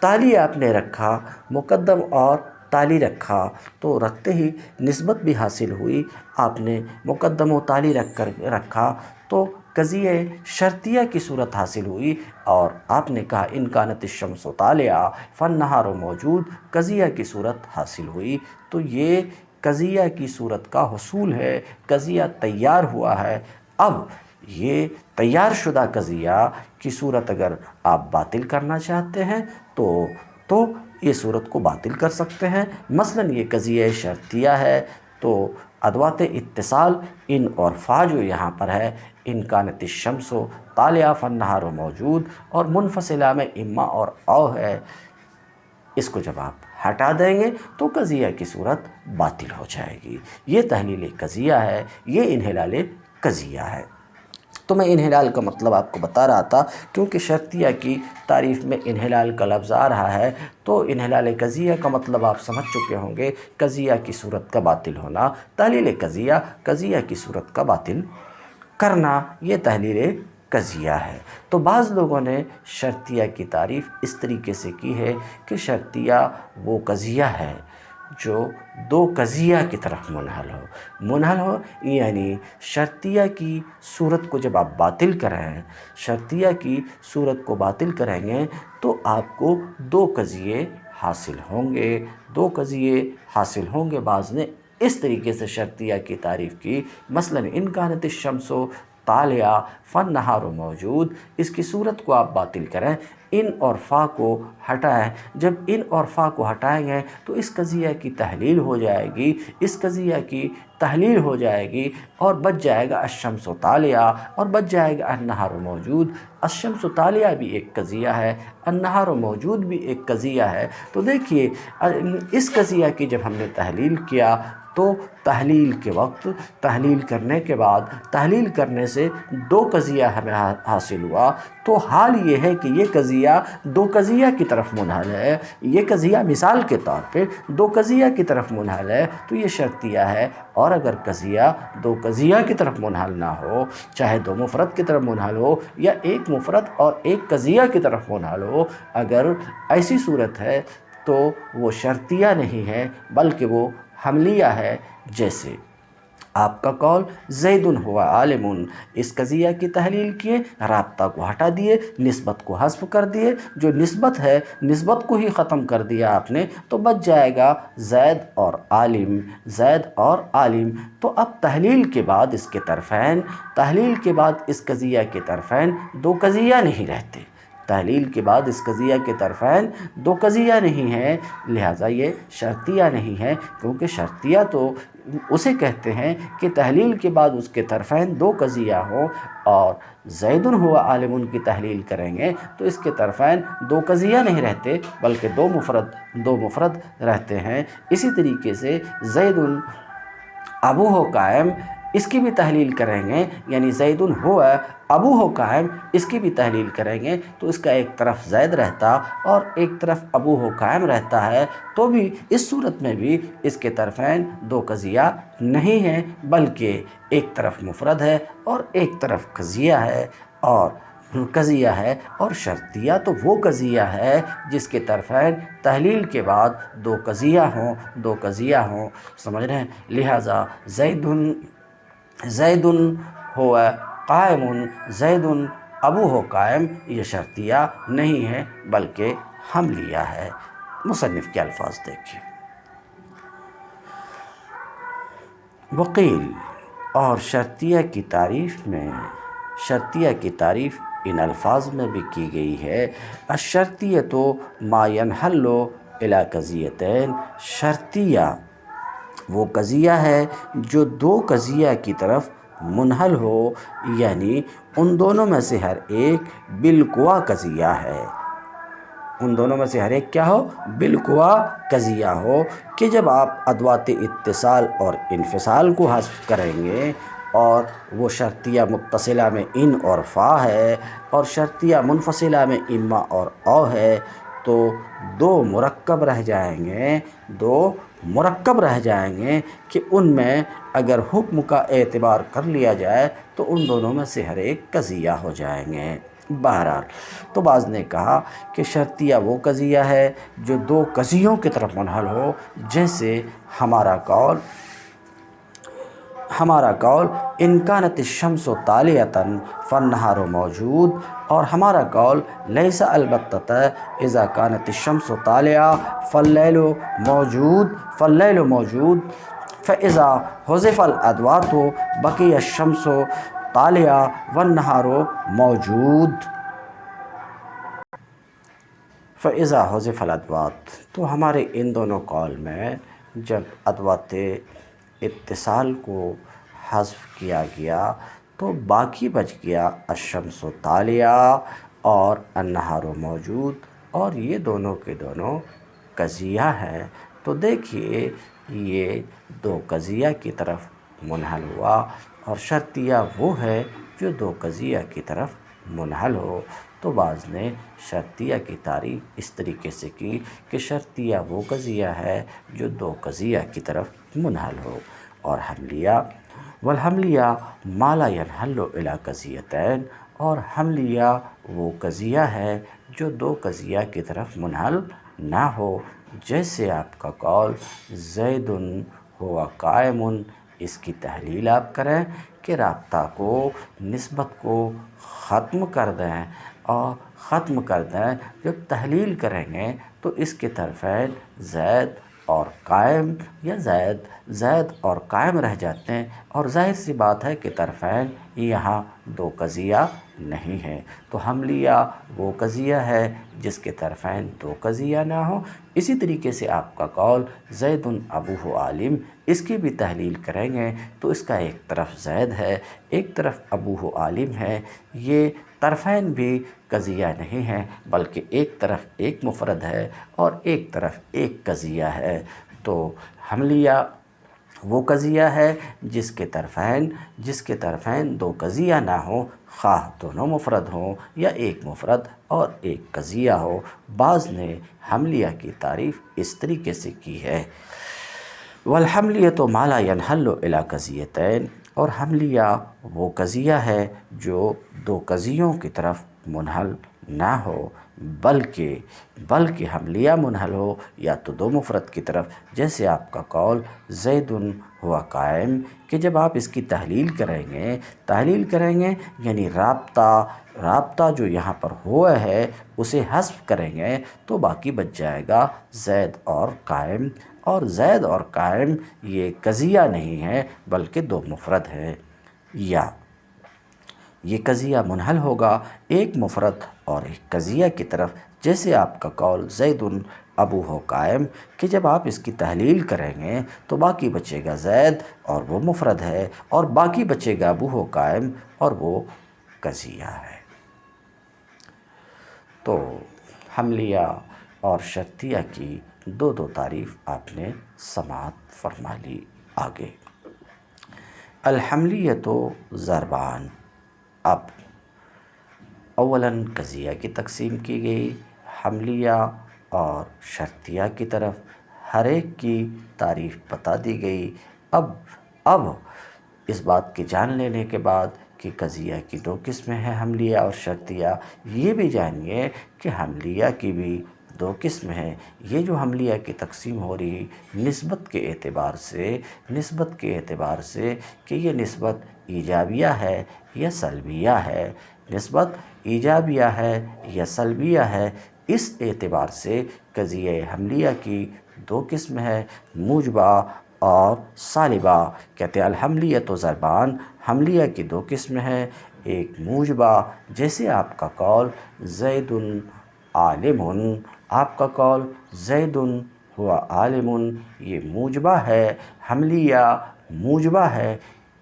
تالی آپ نے رکھا، مقدم اور تالی رکھا، تو رکھتے ہی نسبت بھی حاصل ہوئی۔ آپ نے مقدم و تالی رکھا تو قضیہ شرطیہ کی صورت حاصل ہوئی، اور آپ نے کہا ان کانت الشمس طالعہ فالنہار موجود، قضیہ کی صورت حاصل ہوئی۔ تو یہ قضیہ کی صورت کا حصول ہے، قضیہ تیار ہوا ہے۔ اب یہ تیار شدہ قضیہ کی صورت اگر آپ باطل کرنا چاہتے ہیں تو یہ صورت کو باطل کر سکتے ہیں۔ مثلا یہ قضیہ شرطیہ ہے، تو ادوات اتصال ان اور فا جو یہاں پر ہے، ان کانت الشمس طالعہ فالنہار موجود، اور منفصلہ میں اما اور او ہے، اس کو جب آپ ہٹا دیں گے تو قضیہ کی صورت باطل ہو جائے گی۔ یہ تحلیل قضیہ ہے، یہ انحلال قضیہ ہے۔ تو میں انحلال کا مطلب آپ کو بتا رہا تھا، کیونکہ شرطیہ کی تعریف میں انحلال کا لفظ آ رہا ہے، تو انحلال قضیہ کا مطلب آپ سمجھ چکے ہوں گے، قضیہ کی صورت کا باطل ہونا۔ تحلیل قضیہ، قضیہ کی صورت کا باطل کرنا، یہ تحلیل قضیہ ہے۔ تو بعض لوگوں نے شرطیہ کی تعریف اس طریقے سے کی ہے کہ شرطیہ وہ قضیہ ہے جو دو قضیہ کی طرف منحل ہو، یعنی شرطیہ کی صورت کو جب آپ باطل کریں، شرطیہ کی صورت کو باطل کریں گے تو آپ کو دو قضیے حاصل ہوں گے، دو قضیے حاصل ہوں گے۔ بعض نے اس طریقے سے شرطیہ کی تعریف کی، مثلا ان کانت الشمس طالعہ فالنہار موجود، اس کی صورت کو آپ باطل کریں، ان اور فا کو ہٹائیں۔ جب ان اور فا کو ہٹائیں گے تو اس قضیہ کی تحلیل ہو جائے گی، اس قضیہ کی تحلیل ہو جائے گی، اور بچ جائے گا الشمس طالعہ، اور بچ جائے گا النہار موجود۔ الشمس طالعہ بھی ایک قضیہ ہے، النہار موجود بھی ایک قضیہ ہے۔ تو دیکھیے اس قضیہ کی جب ہم نے تحلیل کیا تو تحلیل کے وقت، تحلیل کرنے کے بعد، تحلیل کرنے سے دو قضیہ ہمیں حاصل ہوا، تو حال یہ ہے کہ یہ قضیہ دو قضیہ کی طرف منحل ہے۔ یہ قضیہ مثال کے طور پہ دو قضیہ کی طرف منحل ہے، تو یہ شرطیہ ہے۔ اور اگر قضیہ دو قضیہ کی طرف منحل نہ ہو، چاہے دو مفرد کی طرف منحل ہو یا ایک مفرد اور ایک قضیہ کی طرف منحل ہو، اگر ایسی صورت ہے تو وہ شرطیہ نہیں ہے بلکہ وہ حملیہ ہے۔ جیسے آپ کا قول زید هو عالم، اس قضیہ کی تحلیل کیے، رابطہ کو ہٹا دیے، نسبت کو حذف کر دیے، جو نسبت ہے نسبت کو ہی ختم کر دیا آپ نے، تو بچ جائے گا زید اور عالم، زید اور عالم۔ تو اب تحلیل کے بعد اس کے طرفین، تحلیل کے بعد اس قضیہ کے طرفین دو قضیہ نہیں رہتے، تحلیل کے بعد اس قضیہ کے طرفین دو قضیہ نہیں ہیں، لہٰذا یہ شرطیہ نہیں ہے، کیونکہ شرطیہ تو اسے کہتے ہیں کہ تحلیل کے بعد اس کے طرفین دو قضیہ ہوں، اور زید هو عالم کی تحلیل کریں گے تو اس کے طرفین دو قضیہ نہیں رہتے بلکہ دو مفرد رہتے ہیں۔ اسی طریقے سے زید ابوہ قائم، اس کی بھی تحلیل کریں گے، یعنی زید هو ابوہ قائم، اس کی بھی تحلیل کریں گے تو اس کا ایک طرف زید رہتا اور ایک طرف ابوہ قائم رہتا ہے، تو بھی اس صورت میں بھی اس کے طرفین دو قضیہ نہیں ہیں بلکہ ایک طرف مفرد ہے اور ایک طرف قضیہ ہے، اور شرطیہ تو وہ قضیہ ہے جس کے طرفین تحلیل کے بعد دو قضیہ ہوں، سمجھ رہے ہیں؟ لہٰذا زید هو قائم، زید ابوہ قائم، یہ شرطیہ نہیں ہے بلکہ حملیہ ہے۔ مصنف کے الفاظ دیکھیں، وقیل، اور شرطیہ کی تعریف ان الفاظ میں بھی کی گئی ہے، الشرطیۃ ما ینحل الی قضیتین، شرطیہ وہ قضیہ ہے جو دو قضیہ کی طرف منحل ہو، یعنی ان دونوں میں سے ہر ایک بالقوا قضیہ ہے، ان دونوں میں سے ہر ایک کیا ہو؟ بالقوا قضیہ ہو، کہ جب آپ ادوات اتصال اور انفصال کو حذف کریں گے اور وہ شرطیہ متصلہ میں ان اور فا ہے اور شرطیہ منفصلہ میں اما اور او ہے، تو دو مرکب رہ جائیں گے کہ ان میں اگر حکم کا اعتبار کر لیا جائے تو ان دونوں میں سے ہر ایک قضیہ ہو جائیں گے۔ بہرحال تو بعض نے کہا کہ شرطیہ وہ قضیہ ہے جو دو قضیوں کی طرف منحل ہو، جیسے ہمارا قول ان کانت الشمس طالعۃ فالنہار موجود، اور ہمارا قول لیس البتۃ اذا کانت الشمس طالعہ فاللیل موجود فاذا حذف الادوات بقی الشمس طالعہ والنہار موجود۔ فاذا حذف الادوات، تو ہمارے ان دونوں قول میں جب ادوات اتصال کو حذف کیا گیا تو باقی بچ گیا الشمس طالعہ اور النہار موجود، اور یہ دونوں کے دونوں قضیہ ہیں۔ تو دیکھیے یہ دو قضیہ کی طرف منحل ہوا، اور شرطیہ وہ ہے جو دو قضیہ کی طرف منحل ہو۔ تو بعض نے شرطیہ کی تعریف اس طریقے سے کی کہ شرطیہ وہ قضیہ ہے جو دو قضیہ کی طرف منحل ہو، اور حملیہ والحملیہ ما لا ینحل الی قضیتین، اور حملیہ وہ قضیہ ہے جو دو قضیہ کی طرف منحل نہ ہو، جیسے آپ کا قول زید ہو قائم، اس کی تحلیل آپ کریں کہ رابطہ کو، نسبت کو ختم کر دیں، جب تحلیل کریں گے تو اس کے طرفین زید اور قائم یا زید اور قائم رہ جاتے ہیں، اور ظاہر سی بات ہے کہ طرفین یہاں دو قضیہ نہیں ہے، تو حملیہ وہ قضیہ ہے جس کے طرفین دو قضیہ نہ ہو۔ اسی طریقے سے آپ کا قول زید ابوہ عالم، اس کی بھی تحلیل کریں گے تو اس کا ایک طرف زید ہے، ایک طرف ابوہ عالم ہے، یہ طرفین بھی قضیہ نہیں ہیں، بلکہ ایک طرف ایک مفرد ہے اور ایک طرف ایک قضیہ ہے۔ تو حملیہ وہ قضیہ ہے جس کے طرفین دو قضیہ نہ ہوں، خواہ دونوں مفرد ہوں یا ایک مفرد اور ایک قضیہ ہو۔ بعض نے حملیہ کی تعریف اس طریقے سے کی ہے، والحملیۃ ما لا ینحل الی قضیتین، اور حملیہ وہ قضیہ ہے جو دو قضیوں کی طرف منحل نہ ہو، بلکہ حملیہ منحل ہو یا تو دو مفرد کی طرف، جیسے آپ کا قول زید ہوا قائم، کہ جب آپ اس کی تحلیل کریں گے یعنی رابطہ جو یہاں پر ہوا ہے اسے حذف کریں گے تو باقی بچ جائے گا زید اور قائم، اور زید اور قائم یہ قضیہ نہیں ہے بلکہ دو مفرد ہے، یا یہ قضیہ منحل ہوگا ایک مفرد اور ایک قضیہ کی طرف، جیسے آپ کا قول زید ابوہ قائم، کہ جب آپ اس کی تحلیل کریں گے تو باقی بچے گا زید اور وہ مفرد ہے، اور باقی بچے گا ابوہ قائم اور وہ قضیہ ہے۔ تو حملیہ اور شرطیہ کی دو تعریف آپ نے سماعت فرما لی۔ آگے الحملیۃ ضربان، اب اولاً قضیہ کی تقسیم کی گئی، حملیہ اور شرطیہ کی طرف ہر ایک کی تعریف بتا دی گئی۔ اب اس بات کے جان لینے کے بعد کہ قضیہ کی دو قسمیں ہیں، حملیہ اور شرطیہ، یہ بھی جانیے کہ حملیہ کی بھی دو قسم ہیں۔ یہ جو حملیہ کی تقسیم ہو رہی نسبت کے اعتبار سے کہ یہ نسبت ایجابیہ ہے یا سلبیہ ہے، نسبت ایجابیہ ہے یا سلبیہ ہے، اس اعتبار سے قضیہ حملیہ کی دو قسم ہے، موجبہ اور سالبہ۔ کہتے ہیں الحملیۃ و ضربان، حملیہ کی دو قسم ہے، ایک موجبہ جیسے آپ کا قول زید عالم، آپ کا قول زید ہوا عالم، یہ موجبہ ہے، حملیہ موجبہ ہے،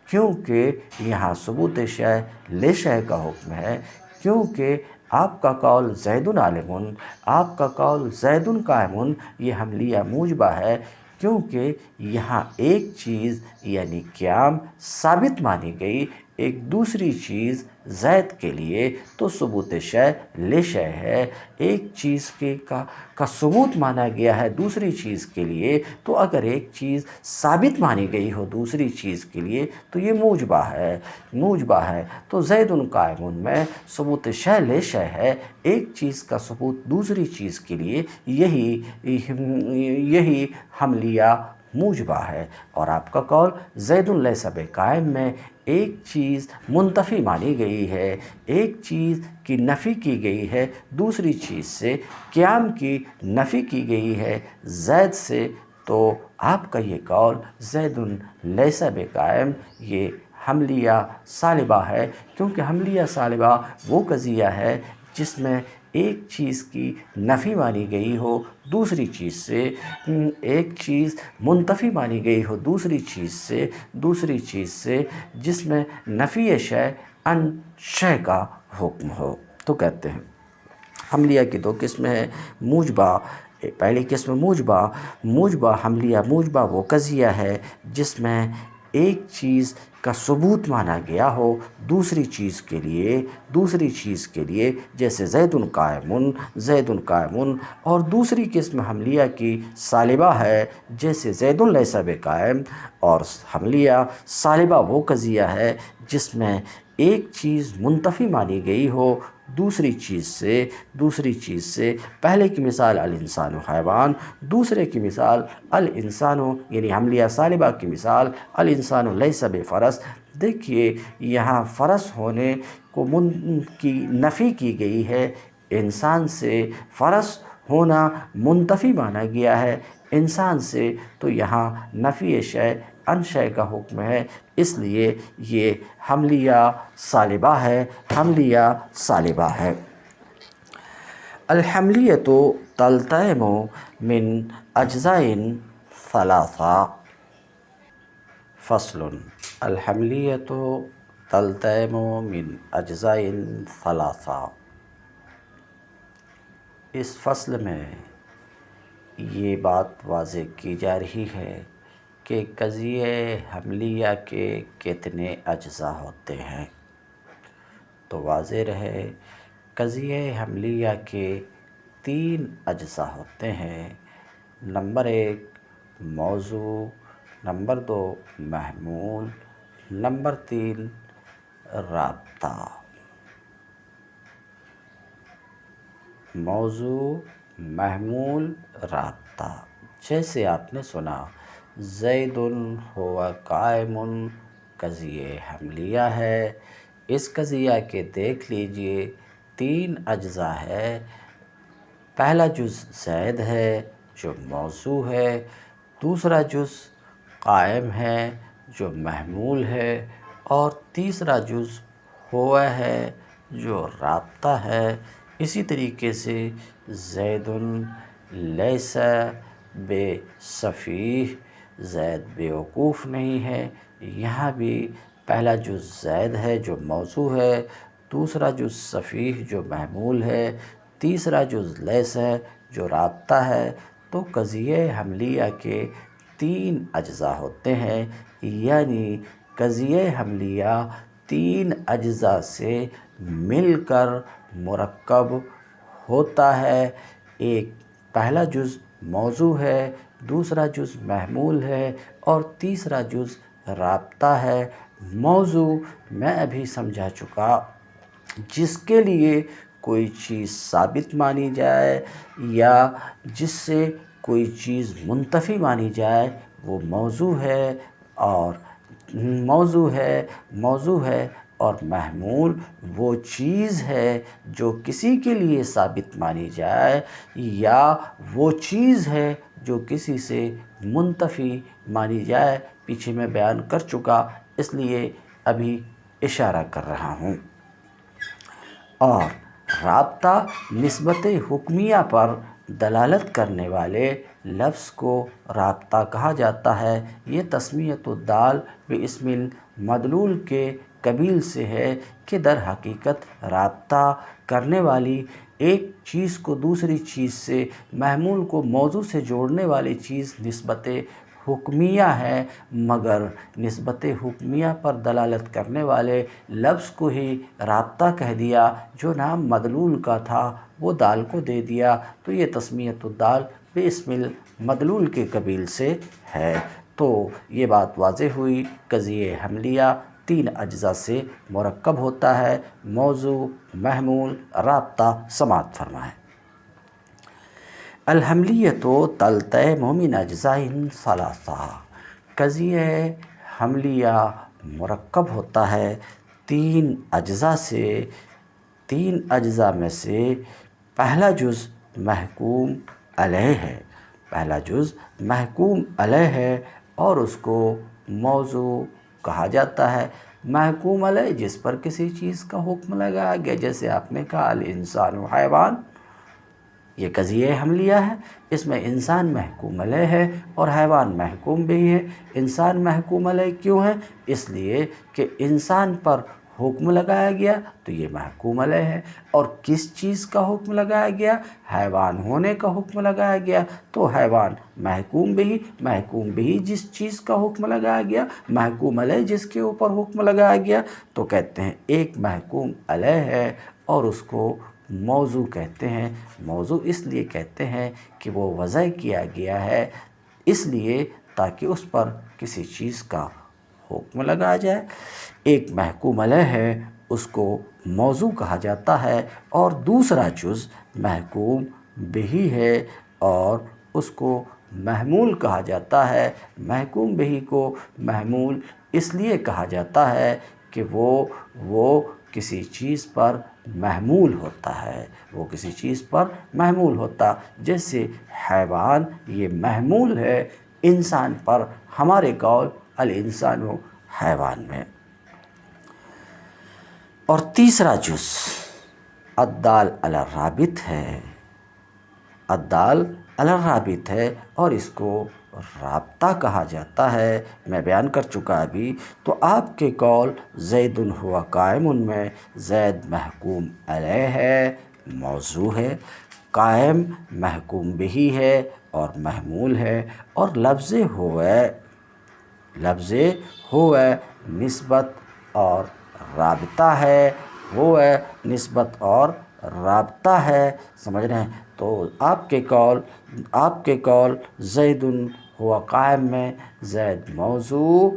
کیونکہ یہاں ثبوت شے لشے کا حکم ہے، کیونکہ آپ کا قول زید عالم، آپ کا قول زید قائم، یہ حملیہ موجبہ ہے، کیونکہ یہاں ایک چیز یعنی قیام ثابت مانی گئی ایک دوسری چیز زید کے لیے، تو ثبوت شے لشے ہے، ایک چیز کا ثبوت مانا گیا ہے دوسری چیز کے لیے، تو اگر ایک چیز ثابت مانی گئی ہو دوسری چیز کے لیے تو یہ موجبہ ہے، موجبہ ہے۔ تو زید قائم میں ثبوت شے لشے ہے، ایک چیز کا ثبوت دوسری چیز کے لیے، یہی حملیہ موجبہ ہے۔ اور آپ کا قول زید لیس بقائم میں ایک چیز منتفی مانی گئی ہے، ایک چیز کی نفی کی گئی ہے دوسری چیز سے، قیام کی نفی کی گئی ہے زید سے، تو آپ کا یہ قول زید لیس بقائم یہ حملیہ سالبہ ہے، کیونکہ حملیہ سالبہ وہ قضیہ ہے جس میں ایک چیز کی نفی مانی گئی ہو دوسری چیز سے، ایک چیز منتفی مانی گئی ہو دوسری چیز سے جس میں نفی شے ان شے کا حکم ہو۔ تو کہتے ہیں حملیہ کی دو قسمیں ہیں، موجبہ، پہلی قسم موجبہ حملیہ موجبہ وہ قضیہ ہے جس میں ایک چیز کا ثبوت مانا گیا ہو دوسری چیز کے لیے، جیسے زید قائم، اور دوسری قسم حملیہ کی سالبہ ہے جیسے زید لیس بقائم، اور حملیہ سالبہ وہ قضیہ ہے جس میں ایک چیز منتفی مانی گئی ہو دوسری چیز سے، پہلے کی مثال الانسان حیوان، دوسرے کی مثال الانسان، یعنی حملیہ سالبہ کی مثال الانسان لیس بفرس۔ دیکھیے یہاں فرس ہونے کی نفی کی گئی ہے انسان سے، فرس ہونا منتفی مانا گیا ہے انسان سے، تو یہاں نفی شے ان شے کا حکم ہے، اس لیے یہ حملیہ سالبہ ہے، الحملیۃ تلتئم من اجزاء ثلاثہ۔ فصل، الحملیۃ تلتئم من اجزاء ثلاثہ۔ اس فصل میں یہ بات واضح کی جا رہی ہے کہ قضیہ حملیہ کے کتنے اجزاء ہوتے ہیں۔ تو واضح رہے قضیہ حملیہ کے 3 اجزاء ہوتے ہیں، نمبر 1 موضوع، نمبر 2 محمول، نمبر 3 رابطہ۔ موضوع، محمول، رابطہ۔ جیسے آپ نے سنا زید ہوا قائم قضیہ حملیہ ہے، اس قضیہ کے دیکھ لیجئے 3 اجزاء ہے، پہلا جز زید ہے جو موضوع ہے، دوسرا جز قائم ہے جو محمول ہے، اور تیسرا جز ہوا ہے جو رابطہ ہے۔ اسی طریقے سے زید لیس بسفیہ، زید بیوقوف نہیں ہے، یہاں بھی پہلا جز زید ہے جو موضوع ہے، دوسرا جز سفیہ جو محمول ہے، تیسرا جز لیس ہے جو رابطہ ہے۔ تو قضیہ حملیہ کے 3 اجزاء ہوتے ہیں، یعنی قضیہ حملیہ 3 اجزاء سے مل کر مرکب ہوتا ہے، ایک پہلا جز موضوع ہے، دوسرا جز محمول ہے، اور تیسرا جز رابطہ ہے۔ موضوع میں ابھی سمجھا چکا، جس کے لیے کوئی چیز ثابت مانی جائے یا جس سے کوئی چیز منتفی مانی جائے وہ موضوع ہے، اور موضوع ہے اور محمول وہ چیز ہے جو کسی کے لیے ثابت مانی جائے یا وہ چیز ہے جو کسی سے منتفی مانی جائے۔ پیچھے میں بیان کر چکا، اس لیے ابھی اشارہ کر رہا ہوں۔ اور رابطہ نسبت حکمیہ پر دلالت کرنے والے لفظ کو رابطہ کہا جاتا ہے۔ یہ تسمیۃ الدال باسم المدلول کے قبیل سے ہے کہ در حقیقت رابطہ کرنے والی ایک چیز کو دوسری چیز سے، محمول کو موضوع سے جوڑنے والی چیز نسبت حکمیہ ہے، مگر نسبت حکمیہ پر دلالت کرنے والے لفظ کو ہی رابطہ کہہ دیا۔ جو نام مدلول کا تھا وہ دال کو دے دیا، تو یہ تسمیۃ الدال باسم المدلول کے قبیل سے ہے۔ تو یہ بات واضح ہوئی، قضیہ حملیہ 3 اجزاء سے مرکب ہوتا ہے: موضوع، محمول، رابطہ۔ سماعت فرمائیں۔ الحملیۃ تلتئم من اجزاء ثلاثہ۔ قضیہ حملیہ مرکب ہوتا ہے 3 اجزاء سے۔ 3 اجزاء میں سے پہلا جز محکوم علیہ ہے، پہلا جز محکوم علیہ ہے اور اس کو موضوع کہا جاتا ہے۔ محکوم علیہ جس پر کسی چیز کا حکم لگایا گیا، جیسے آپ نے کہا الانسان و حیوان، یہ قضیہ حملیہ ہے۔ اس میں انسان محکوم علیہ ہے اور حیوان محکوم بھی ہے۔ انسان محکوم علیہ کیوں ہے؟ اس لیے کہ انسان پر حکم لگایا گیا تو یہ محکوم علیہ ہے۔ اور کس چیز کا حکم لگایا گیا؟ حیوان ہونے کا حکم لگایا گیا، تو حیوان محکوم بھی جس چیز کا حکم لگایا گیا، محکوم علیہ جس کے اوپر حکم لگایا گیا، تو کہتے ہیں ایک محکوم علیہ ہے اور اس کو موضوع کہتے ہیں۔ موضوع اس لیے کہتے ہیں کہ وہ وضع کیا گیا ہے اس لیے تاکہ اس پر کسی چیز کا حکم لگایا جائے۔ ایک محکوم علیہ ہے، اس کو موضوع کہا جاتا ہے، اور دوسرا جز محکوم بہ ہے اور اس کو محمول کہا جاتا ہے۔ محکوم بہ کو محمول اس لیے کہا جاتا ہے کہ وہ کسی چیز پر محمول ہوتا ہے، وہ کسی چیز پر محمول ہوتا۔ جیسے حیوان یہ محمول ہے انسان پر، ہمارے قول الانسان و حیوان میں۔ اور تیسرا جز الدال علی الرابط ہے، الدال علی الرابط ہے اور اس کو رابطہ کہا جاتا ہے۔ میں بیان کر چکا ابھی۔ تو آپ کے قول زید ہو قائم میں زید محکوم علیہ ہے، موضوع ہے، قائم محکوم بہ ہے اور محمول ہے، اور لفظ ہوئے نسبت اور رابطہ ہے، ہوئے نسبت اور رابطہ ہے۔ سمجھ رہے ہیں؟ تو آپ کے قول زید ہوا قائم میں زید موضوع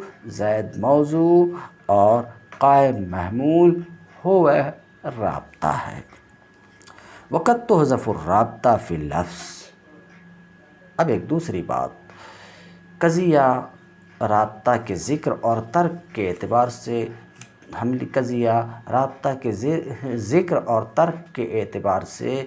اور قائم محمول ہوئے رابطہ ہے۔ وقد تحذف الرابطہ فی اللفظ۔ اب ایک دوسری بات، قضیہ رابطہ کے ذکر اور ترک کے اعتبار سے، قضیہ رابطہ کے ذکر اور ترک کے اعتبار سے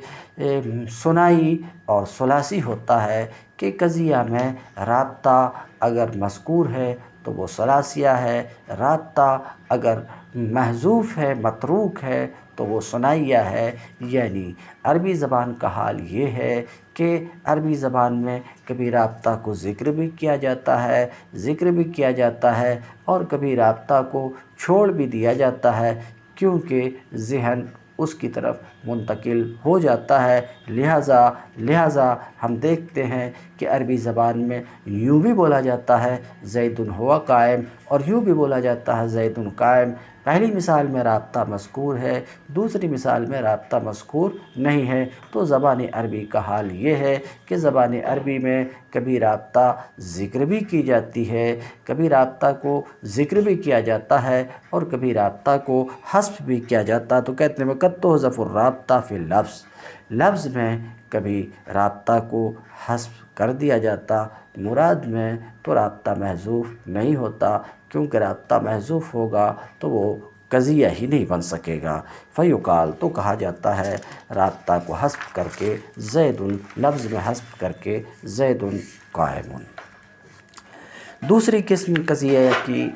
ثنائی اور ثلاثی ہوتا ہے کہ قضیہ میں رابطہ اگر مذکور ہے تو وہ ثلاثیہ ہے، رابطہ اگر محذوف ہے، متروک ہے تو وہ ثنائیہ ہے۔ یعنی عربی زبان کا حال یہ ہے کہ عربی زبان میں کبھی رابطہ کو ذکر بھی کیا جاتا ہے اور کبھی رابطہ کو چھوڑ بھی دیا جاتا ہے، کیونکہ ذہن اس کی طرف منتقل ہو جاتا ہے۔ لہٰذا ہم دیکھتے ہیں کہ عربی زبان میں یوں بھی بولا جاتا ہے زید ہوا قائم، اور یوں بھی بولا جاتا ہے زید قائم۔ پہلی مثال میں رابطہ مذکور ہے، دوسری مثال میں رابطہ مذکور نہیں ہے۔ تو زبان عربی کا حال یہ ہے کہ زبان عربی میں کبھی رابطہ ذکر بھی کی جاتی ہے، کبھی رابطہ کو ذکر بھی کیا جاتا ہے اور کبھی رابطہ کو حذف بھی کیا جاتا ہے۔ تو کہتے ہیں وقد تحذف الرابطہ فی اللفظ، لفظ میں کبھی رابطہ کو حذف کر دیا جاتا، مراد میں تو رابطہ محذوف نہیں ہوتا، کیونکہ رابطہ محذوف ہوگا تو وہ قضیہ ہی نہیں بن سکے گا۔ فیقال تو کہا جاتا ہے رابطہ کو حذف کر کے زید لفظ میں حذف کر کے زید قائم۔ دوسری قسم قضیہ کی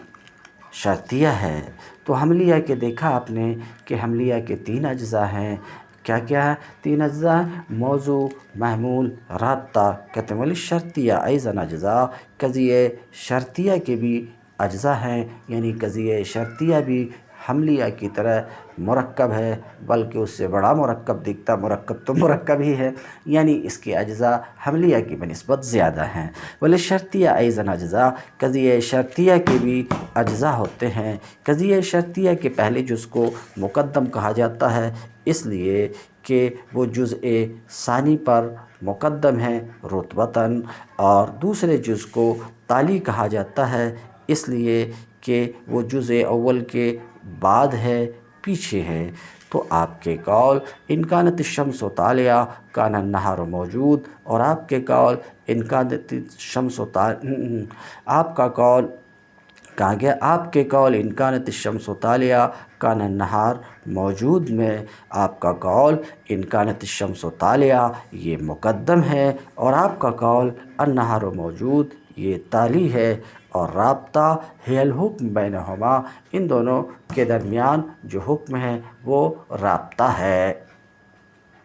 شرطیہ ہے۔ تو حملیہ کے دیکھا آپ نے کہ حملیہ کے 3 اجزاء ہیں۔ کیا کیا ہے 3 اجزاء؟ موضوع، محمول، رابطہ۔ کہتے ہیں شرطیہ ایضاً اجزاء، قضیہ شرطیہ کے بھی اجزاء ہیں، یعنی قضیہ شرطیہ بھی حملیہ کی طرح مرکب ہے، بلکہ اس سے بڑا مرکب دکھتا، مرکب تو مرکب ہی ہے، یعنی اس کے اجزاء حملیہ کی بنسبت زیادہ ہیں۔ شرطیہ ایضاً اجزاء، قضیہ شرطیہ کے بھی اجزاء ہوتے ہیں۔ قضیہ شرطیہ کے پہلے جز کو مقدم کہا جاتا ہے، اس لیے کہ وہ جزء ثانی پر مقدم ہے رتبتاً، اور دوسرے جز کو تالی کہا جاتا ہے، اس لیے کہ وہ جزء اول کے بعد ہے، پیچھے ہے۔ تو آپ کے قول ان کانت الشمس طالعہ کان النہار موجود، اور آپ کے قول ان کانت الشمس آپ کا قول کہا گیا، آپ کے قول ان کانت الشمس طالعہ کان النہار موجود میں آپ کا قول ان کانت الشمس طالعہ یہ مقدم ہے، اور آپ کا قول النہار موجود یہ تالی ہے، اور رابطہ ہے الحکم بینہما، ان دونوں کے درمیان جو حکم ہے وہ رابطہ ہے۔